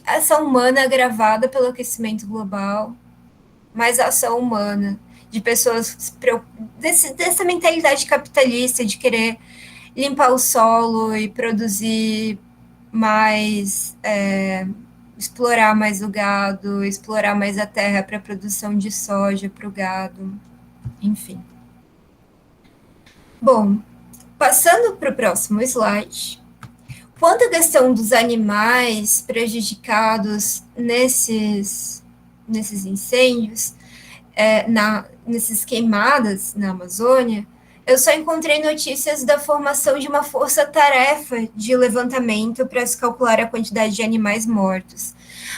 S2: A ação humana agravada pelo aquecimento global, mas a ação humana de pessoas dessa mentalidade capitalista de querer limpar o solo e produzir mais, explorar mais o gado, explorar mais a terra para a produção de soja para o gado, enfim. Bom, passando para o próximo slide. Quanto à questão dos animais prejudicados nesses incêndios, nessas queimadas na Amazônia, eu só encontrei notícias da formação de uma força-tarefa de levantamento para se calcular a quantidade de animais mortos.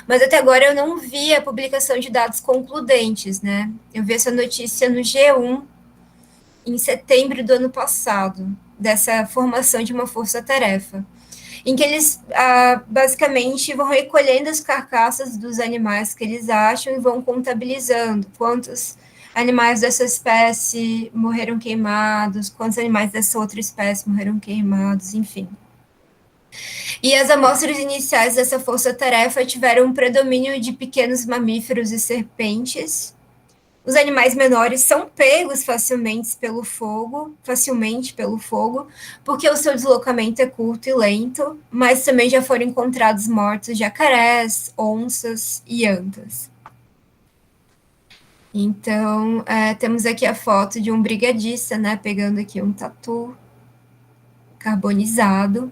S2: Mas até agora eu não vi a publicação de dados concludentes, né? Eu vi essa notícia no G1 em setembro do ano passado, dessa formação de uma força-tarefa, em que eles basicamente vão recolhendo as carcaças dos animais que eles acham e vão contabilizando quantos animais dessa espécie morreram queimados, quantos animais dessa outra espécie morreram queimados, enfim. E as amostras iniciais dessa força-tarefa tiveram um predomínio de pequenos mamíferos e serpentes. Os animais menores são pegos facilmente pelo fogo, porque o seu deslocamento é curto e lento, mas também já foram encontrados mortos jacarés, onças e antas. Então, temos aqui a foto de um brigadista, né, pegando aqui um tatu carbonizado.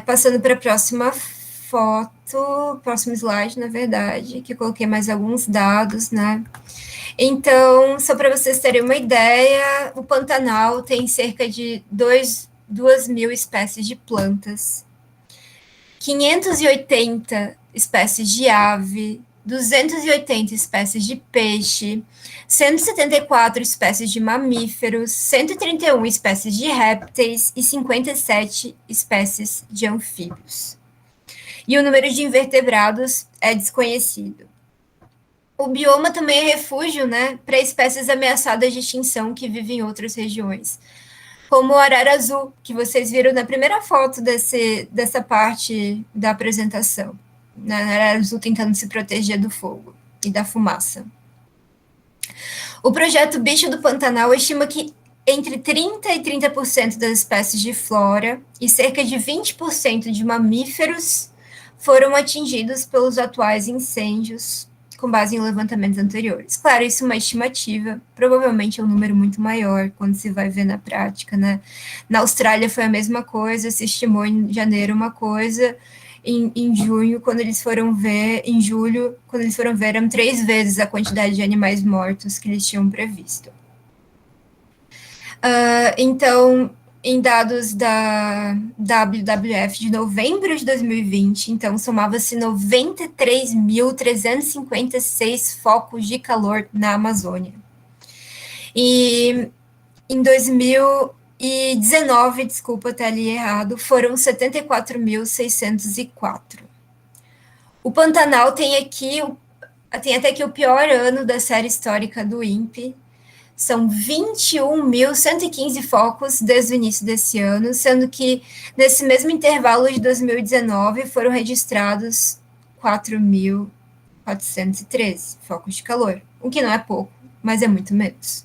S2: Passando para a próxima foto, próximo slide, na verdade, que eu coloquei mais alguns dados, né? Então, só para vocês terem uma ideia, o Pantanal tem cerca de 2.000 espécies de plantas, 580 espécies de ave, 280 espécies de peixe, 174 espécies de mamíferos, 131 espécies de répteis e 57 espécies de anfíbios. E o número de invertebrados é desconhecido. O bioma também é refúgio, né, para espécies ameaçadas de extinção que vivem em outras regiões, como o arara azul, que vocês viram na primeira foto dessa parte da apresentação. A arara azul tentando se proteger do fogo e da fumaça. O projeto Bicho do Pantanal estima que entre 30% e 30% das espécies de flora e cerca de 20% de mamíferos foram atingidos pelos atuais incêndios, com base em levantamentos anteriores. Claro, isso é uma estimativa, provavelmente é um número muito maior quando se vai ver na prática, né? Na Austrália foi a mesma coisa, se estimou em janeiro uma coisa, em junho, quando eles foram ver, em julho, quando eles foram ver, eram 3 vezes a quantidade de animais mortos que eles tinham previsto. Então, em dados da WWF de novembro de 2020, então somava-se 93.356 focos de calor na Amazônia. E em 2019, desculpa estar ali errado, foram 74.604. O Pantanal tem até aqui o pior ano da série histórica do INPE. São 21.115 focos desde o início desse ano, sendo que nesse mesmo intervalo de 2019 foram registrados 4.413 focos de calor, o que não é pouco, mas é muito menos.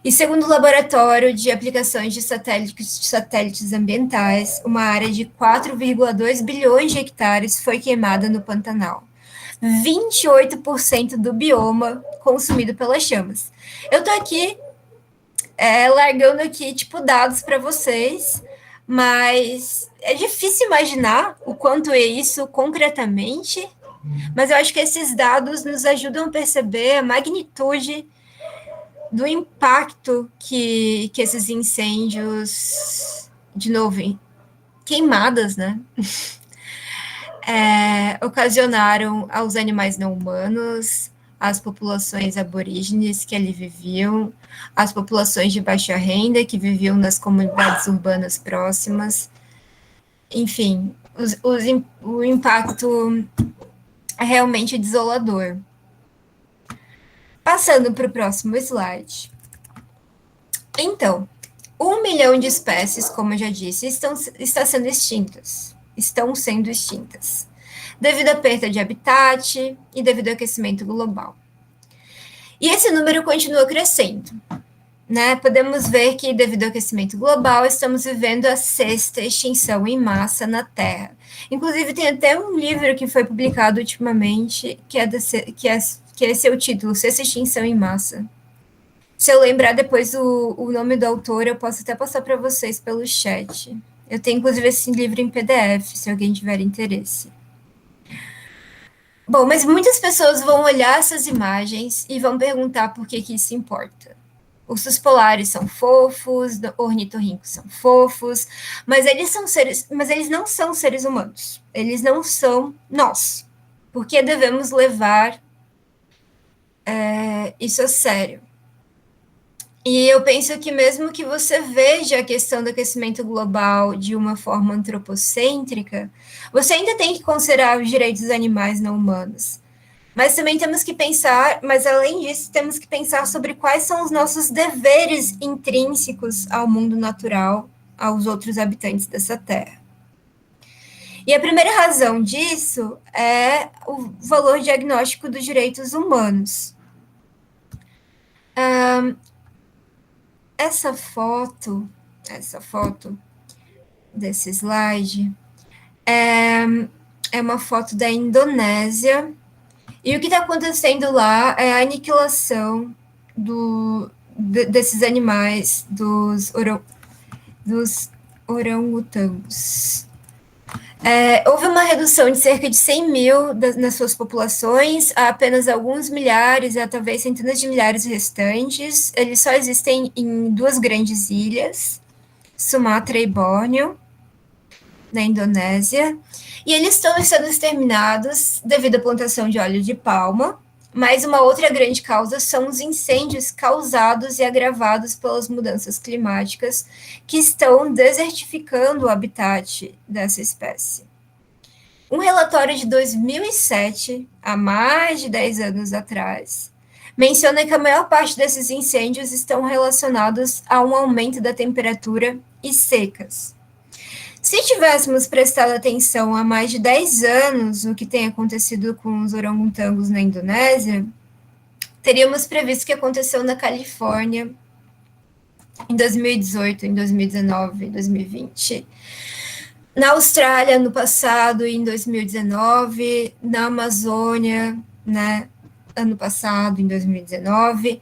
S2: E segundo o Laboratório de Aplicações de Satélites Ambientais, uma área de 4,2 bilhões de hectares foi queimada no Pantanal. 28% do bioma consumido pelas chamas. Eu tô aqui largando aqui tipo dados para vocês, mas é difícil imaginar o quanto é isso concretamente, mas eu acho que esses dados nos ajudam a perceber a magnitude do impacto que esses incêndios, de novo, queimadas, né? Ocasionaram aos animais não humanos, as populações aborígenes que ali viviam, as populações de baixa renda que viviam nas comunidades urbanas próximas. Enfim, o impacto é realmente desolador. Passando para o próximo slide. Então, 1 milhão de espécies, como eu já disse, estão sendo extintas, devido à perda de habitat e devido ao aquecimento global. E esse número continua crescendo, né? Podemos ver que, devido ao aquecimento global, estamos vivendo a 6ª extinção em massa na Terra. Inclusive, tem até um livro que foi publicado ultimamente, que esse é o título, 6ª extinção em massa. Se eu lembrar depois o nome do autor, eu posso até passar para vocês pelo chat. Eu tenho, inclusive, esse livro em PDF, se alguém tiver interesse. Bom, mas muitas pessoas vão olhar essas imagens e vão perguntar por que isso importa. Ursos polares são fofos, ornitorrincos são fofos, mas eles não são seres humanos. Eles não são nós. Por que devemos levar isso a sério? E eu penso que mesmo que você veja a questão do aquecimento global de uma forma antropocêntrica, você ainda tem que considerar os direitos dos animais não humanos. Mas também temos que pensar, mas além disso, temos que pensar sobre quais são os nossos deveres intrínsecos ao mundo natural, aos outros habitantes dessa terra. E a primeira razão disso é o valor diagnóstico dos direitos humanos. Essa foto desse slide é uma foto da Indonésia, e o que está acontecendo lá é a aniquilação desses animais, dos orangotangos. Houve uma redução de cerca de 100 mil nas suas populações, há apenas alguns milhares, há talvez centenas de milhares restantes. Eles só existem em 2 grandes ilhas, Sumatra e Bórneo, na Indonésia, e eles estão sendo exterminados devido à plantação de óleo de palma, mas uma outra grande causa são os incêndios causados e agravados pelas mudanças climáticas que estão desertificando o habitat dessa espécie. Um relatório de 2007, há mais de 10 anos atrás, menciona que a maior parte desses incêndios estão relacionados a um aumento da temperatura e secas. Se tivéssemos prestado atenção há mais de 10 anos o que tem acontecido com os orangotangos na Indonésia, teríamos previsto o que aconteceu na Califórnia em 2018, em 2019, em 2020. Na Austrália, no passado, em 2019, na Amazônia, né, ano passado, em 2019,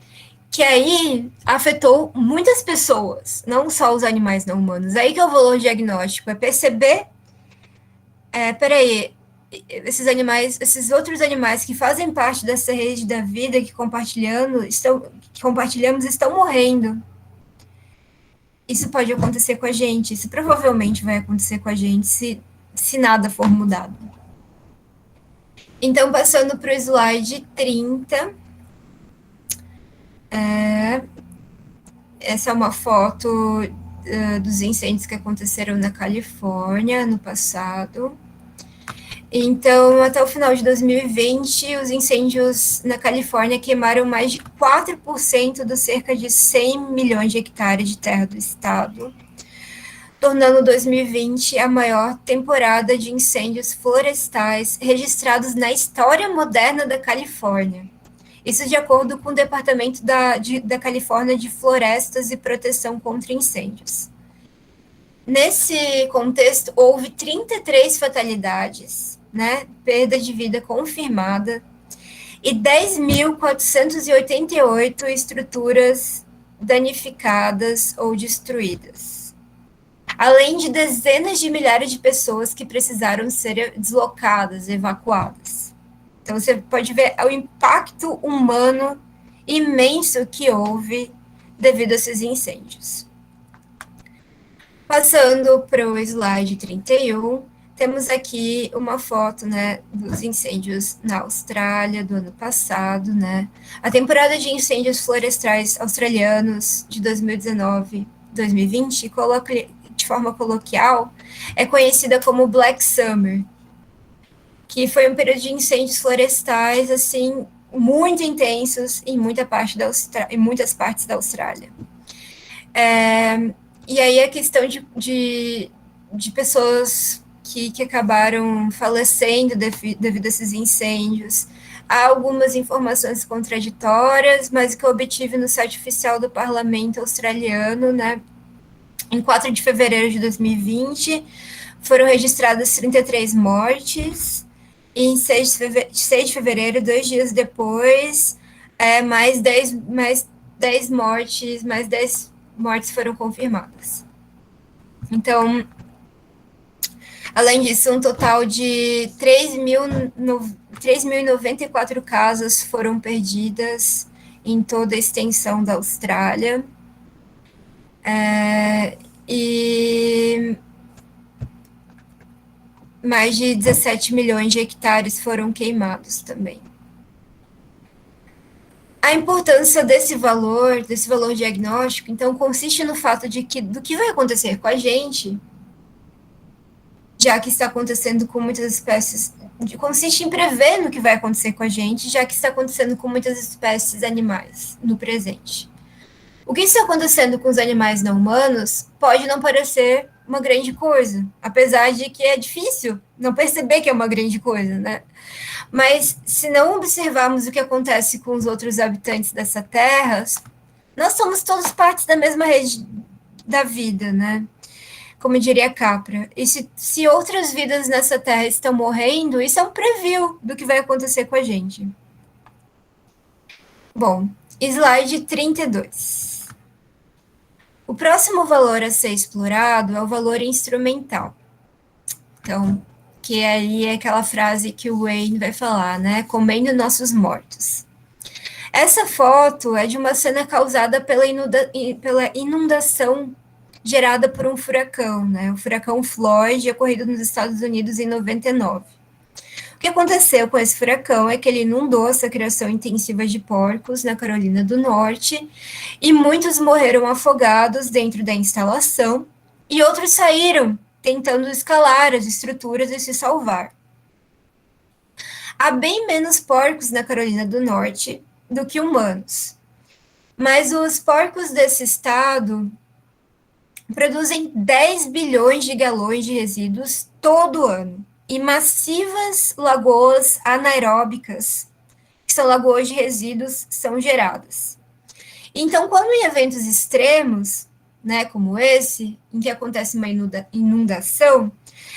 S2: que aí afetou muitas pessoas, não só os animais não humanos. Aí que é o valor diagnóstico, é perceber, esses outros animais que fazem parte dessa rede da vida que compartilhamos estão morrendo. Isso pode acontecer com a gente, isso provavelmente vai acontecer com a gente se nada for mudado. Então, passando para o slide 30, essa é uma foto dos incêndios que aconteceram na Califórnia no passado. Então, até o final de 2020, os incêndios na Califórnia queimaram mais de 4% dos cerca de 100 milhões de hectares de terra do estado, tornando 2020 a maior temporada de incêndios florestais registrados na história moderna da Califórnia. Isso de acordo com o Departamento da Califórnia de Florestas e Proteção contra Incêndios. Nesse contexto, houve 33 fatalidades, né, perda de vida confirmada, e 10.488 estruturas danificadas ou destruídas, além de dezenas de milhares de pessoas que precisaram ser deslocadas, evacuadas. Então, você pode ver o impacto humano imenso que houve devido a esses incêndios. Passando para o slide 31, temos aqui uma foto, né, dos incêndios na Austrália do ano passado, né? A temporada de incêndios florestais australianos de 2019-2020, de forma coloquial, é conhecida como Black Summer, que foi um período de incêndios florestais, assim, muito intensos em em muitas partes da Austrália. E aí a questão de pessoas que acabaram falecendo devido a esses incêndios. Há algumas informações contraditórias, mas que eu obtive no site oficial do Parlamento australiano, né? Em 4 de fevereiro de 2020, foram registradas 33 mortes, e em 6 de fevereiro, 2 dias depois, mais 10 mortes foram confirmadas. Então, além disso, um total de 3.094 casas foram perdidas em toda a extensão da Austrália. E mais de 17 milhões de hectares foram queimados também. A importância desse valor diagnóstico, então, consiste no fato de que do que vai acontecer com a gente, já que está acontecendo com muitas espécies, consiste em prever no que vai acontecer com a gente, já que está acontecendo com muitas espécies animais no presente. O que está acontecendo com os animais não humanos pode não parecer uma grande coisa, apesar de que é difícil não perceber que é uma grande coisa, né? Mas se não observarmos o que acontece com os outros habitantes dessa terra, nós somos todos partes da mesma rede da vida, né? Como diria Capra. E se outras vidas nessa terra estão morrendo, isso é um preview do que vai acontecer com a gente. Bom, slide 32. O próximo valor a ser explorado é o valor instrumental. Então, que aí é aquela frase que o Wayne vai falar, né? Comendo nossos mortos. Essa foto é de uma cena causada pela inundação gerada por um furacão, né? O furacão Floyd, ocorrido nos Estados Unidos em 99. O que aconteceu com esse furacão é que ele inundou essa criação intensiva de porcos na Carolina do Norte, e muitos morreram afogados dentro da instalação, e outros saíram tentando escalar as estruturas e se salvar. Há bem menos porcos na Carolina do Norte do que humanos, mas os porcos desse estado produzem 10 bilhões de galões de resíduos todo ano, e massivas lagoas anaeróbicas, que são lagoas de resíduos, são geradas. Então, quando em eventos extremos, né, como esse, em que acontece uma inundação,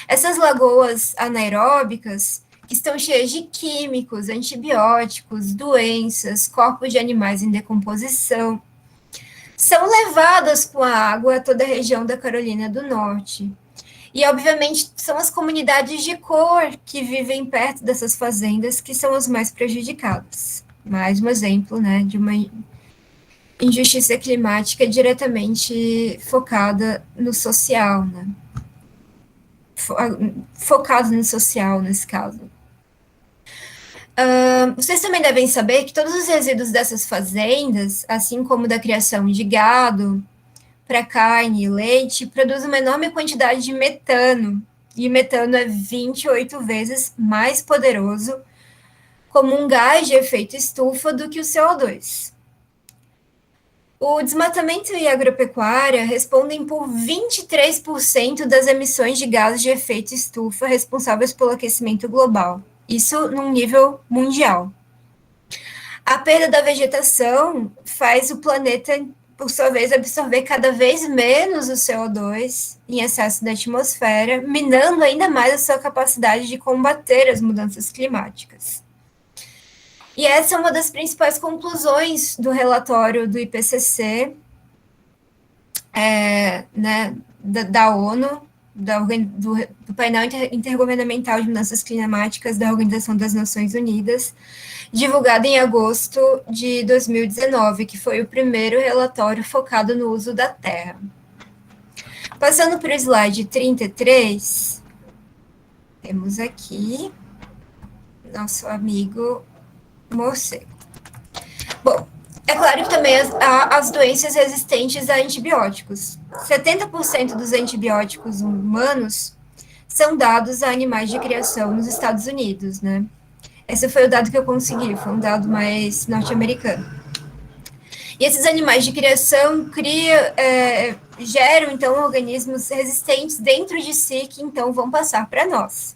S2: essas lagoas anaeróbicas, que estão cheias de químicos, antibióticos, doenças, corpos de animais em decomposição, são levadas com a água a toda a região da Carolina do Norte. E, obviamente, são as comunidades de cor que vivem perto dessas fazendas que são as mais prejudicadas. Mais um exemplo, né, de uma injustiça climática diretamente focada no social, né? Focado no social, nesse caso. Vocês também devem saber que todos os resíduos dessas fazendas, assim como da criação de gado para carne e leite, produzem uma enorme quantidade de metano, e o metano é 28 vezes mais poderoso como um gás de efeito estufa do que o CO2. O desmatamento e a agropecuária respondem por 23% das emissões de gases de efeito estufa responsáveis pelo aquecimento global, isso num nível mundial. A perda da vegetação faz o planeta, por sua vez, absorver cada vez menos o CO2 em excesso da atmosfera, minando ainda mais a sua capacidade de combater as mudanças climáticas. E essa é uma das principais conclusões do relatório do IPCC, né, da ONU, do painel intergovernamental de mudanças climáticas da Organização das Nações Unidas, divulgado em agosto de 2019, que foi o primeiro relatório focado no uso da terra. Passando para o slide 33, Temos aqui nosso amigo morcego. Bom, é claro que também as doenças resistentes a antibióticos. 70% dos antibióticos humanos são dados a animais de criação nos Estados Unidos, né? Esse foi o dado que eu consegui, foi um dado mais norte-americano. E esses animais de criação geram, então, organismos resistentes dentro de si, que, então, vão passar para nós.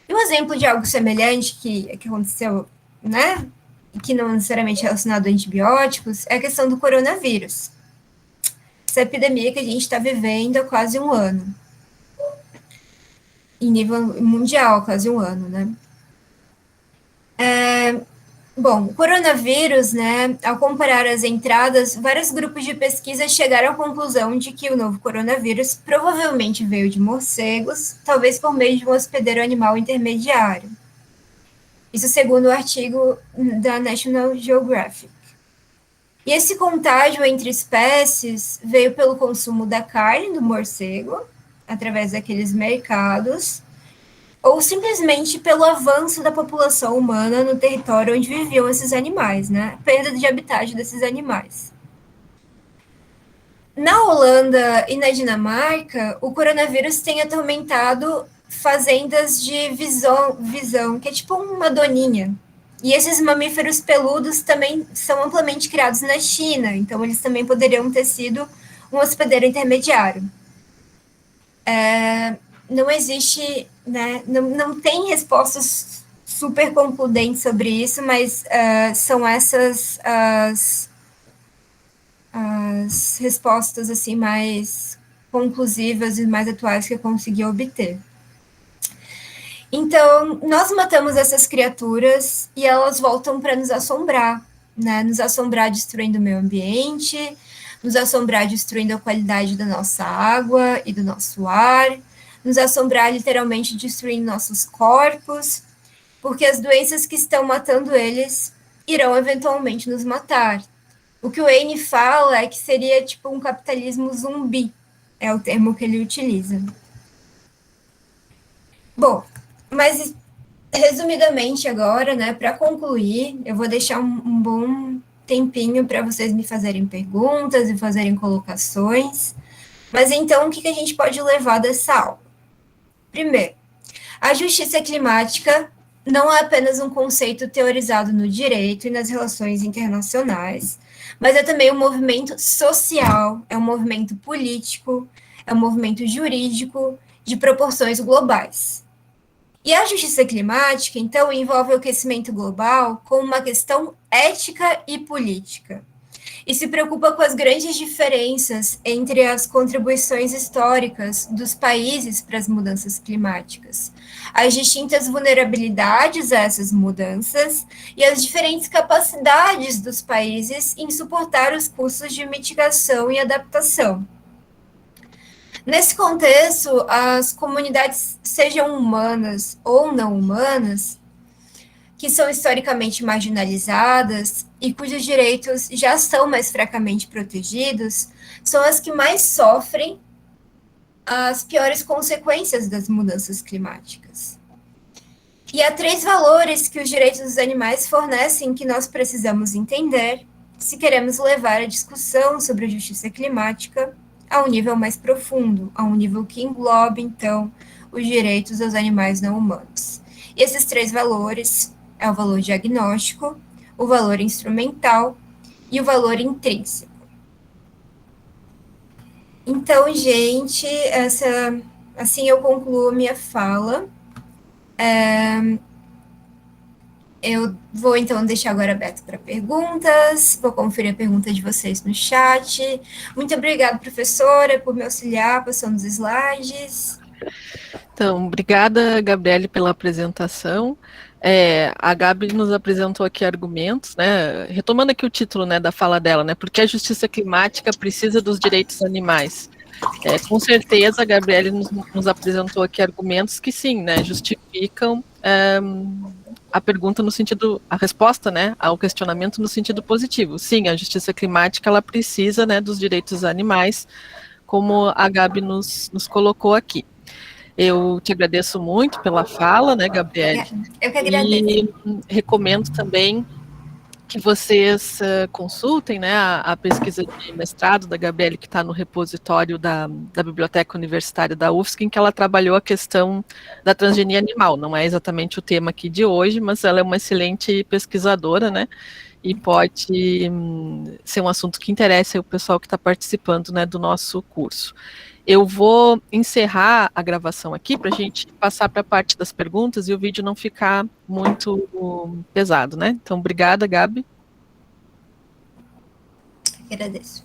S2: E um exemplo de algo semelhante que aconteceu, né, que não necessariamente é relacionado a antibióticos, é a questão do coronavírus. Essa epidemia que a gente está vivendo há quase um ano. Em nível mundial, quase um ano, né? Bom, o coronavírus, né, ao comparar as entradas, vários grupos de pesquisa chegaram à conclusão de que o novo coronavírus provavelmente veio de morcegos, talvez por meio de um hospedeiro animal intermediário. Isso segundo o artigo da National Geographic. E esse contágio entre espécies veio pelo consumo da carne do morcego, através daqueles mercados, ou simplesmente pelo avanço da população humana no território onde viviam esses animais, né? Perda de habitat desses animais. Na Holanda e na Dinamarca, o coronavírus tem atormentado fazendas de visão, que é tipo uma doninha. E esses mamíferos peludos também são amplamente criados na China, então eles também poderiam ter sido um hospedeiro intermediário. Não existe, né, não tem respostas super concludentes sobre isso, mas são essas as respostas assim mais conclusivas e mais atuais que eu consegui obter. Então, nós matamos essas criaturas e elas voltam para nos assombrar, né? Nos assombrar destruindo o meio ambiente, nos assombrar destruindo a qualidade da nossa água e do nosso ar, nos assombrar literalmente destruindo nossos corpos, porque as doenças que estão matando eles irão eventualmente nos matar. O que o Wayne fala é que seria tipo um capitalismo zumbi, é o termo que ele utiliza. Bom, mas resumidamente agora, né, para concluir, eu vou deixar um bom tempinho para vocês me fazerem perguntas e fazerem colocações. Mas então, o que a gente pode levar dessa aula? Primeiro, a justiça climática não é apenas um conceito teorizado no direito e nas relações internacionais, mas é também um movimento social, é um movimento político, é um movimento jurídico de proporções globais. E a justiça climática, então, envolve o aquecimento global como uma questão ética e política. E se preocupa com as grandes diferenças entre as contribuições históricas dos países para as mudanças climáticas, as distintas vulnerabilidades a essas mudanças e as diferentes capacidades dos países em suportar os custos de mitigação e adaptação. Nesse contexto, as comunidades, sejam humanas ou não humanas, que são historicamente marginalizadas e cujos direitos já são mais fracamente protegidos, são as que mais sofrem as piores consequências das mudanças climáticas. E há 3 valores que os direitos dos animais fornecem que nós precisamos entender se queremos levar a discussão sobre a justiça climática a um nível mais profundo, a um nível que englobe, então, os direitos dos animais não humanos. E esses 3 valores é o valor diagnóstico, o valor instrumental e o valor intrínseco. Então, gente, assim eu concluo minha fala. Eu vou, então, deixar agora aberto para perguntas, vou conferir a pergunta de vocês no chat. Muito obrigada, professora, por me auxiliar passando os slides.
S1: Então, obrigada, Gabriele, pela apresentação. A Gabi nos apresentou aqui argumentos, né, retomando aqui o título, né, da fala dela, né, porque a justiça climática precisa dos direitos animais. Com certeza, a Gabriele nos apresentou aqui argumentos que sim, né, justificam a pergunta no sentido, a resposta, né, ao questionamento no sentido positivo. Sim, a justiça climática, ela precisa, né, dos direitos animais, como a Gabi nos colocou aqui. Eu te agradeço muito pela fala, né, Gabriele?
S2: Eu que agradeço.
S1: E recomendo também que vocês consultem, né, a pesquisa de mestrado da Gabriele, que está no repositório da Biblioteca Universitária da UFSC, em que ela trabalhou a questão da transgenia animal. Não é exatamente o tema aqui de hoje, mas ela é uma excelente pesquisadora, né, e pode ser um assunto que interessa o pessoal que está participando, né, do nosso curso. Eu vou encerrar a gravação aqui para a gente passar para a parte das perguntas e o vídeo não ficar muito pesado, né? Então, obrigada, Gabi.
S2: Agradeço.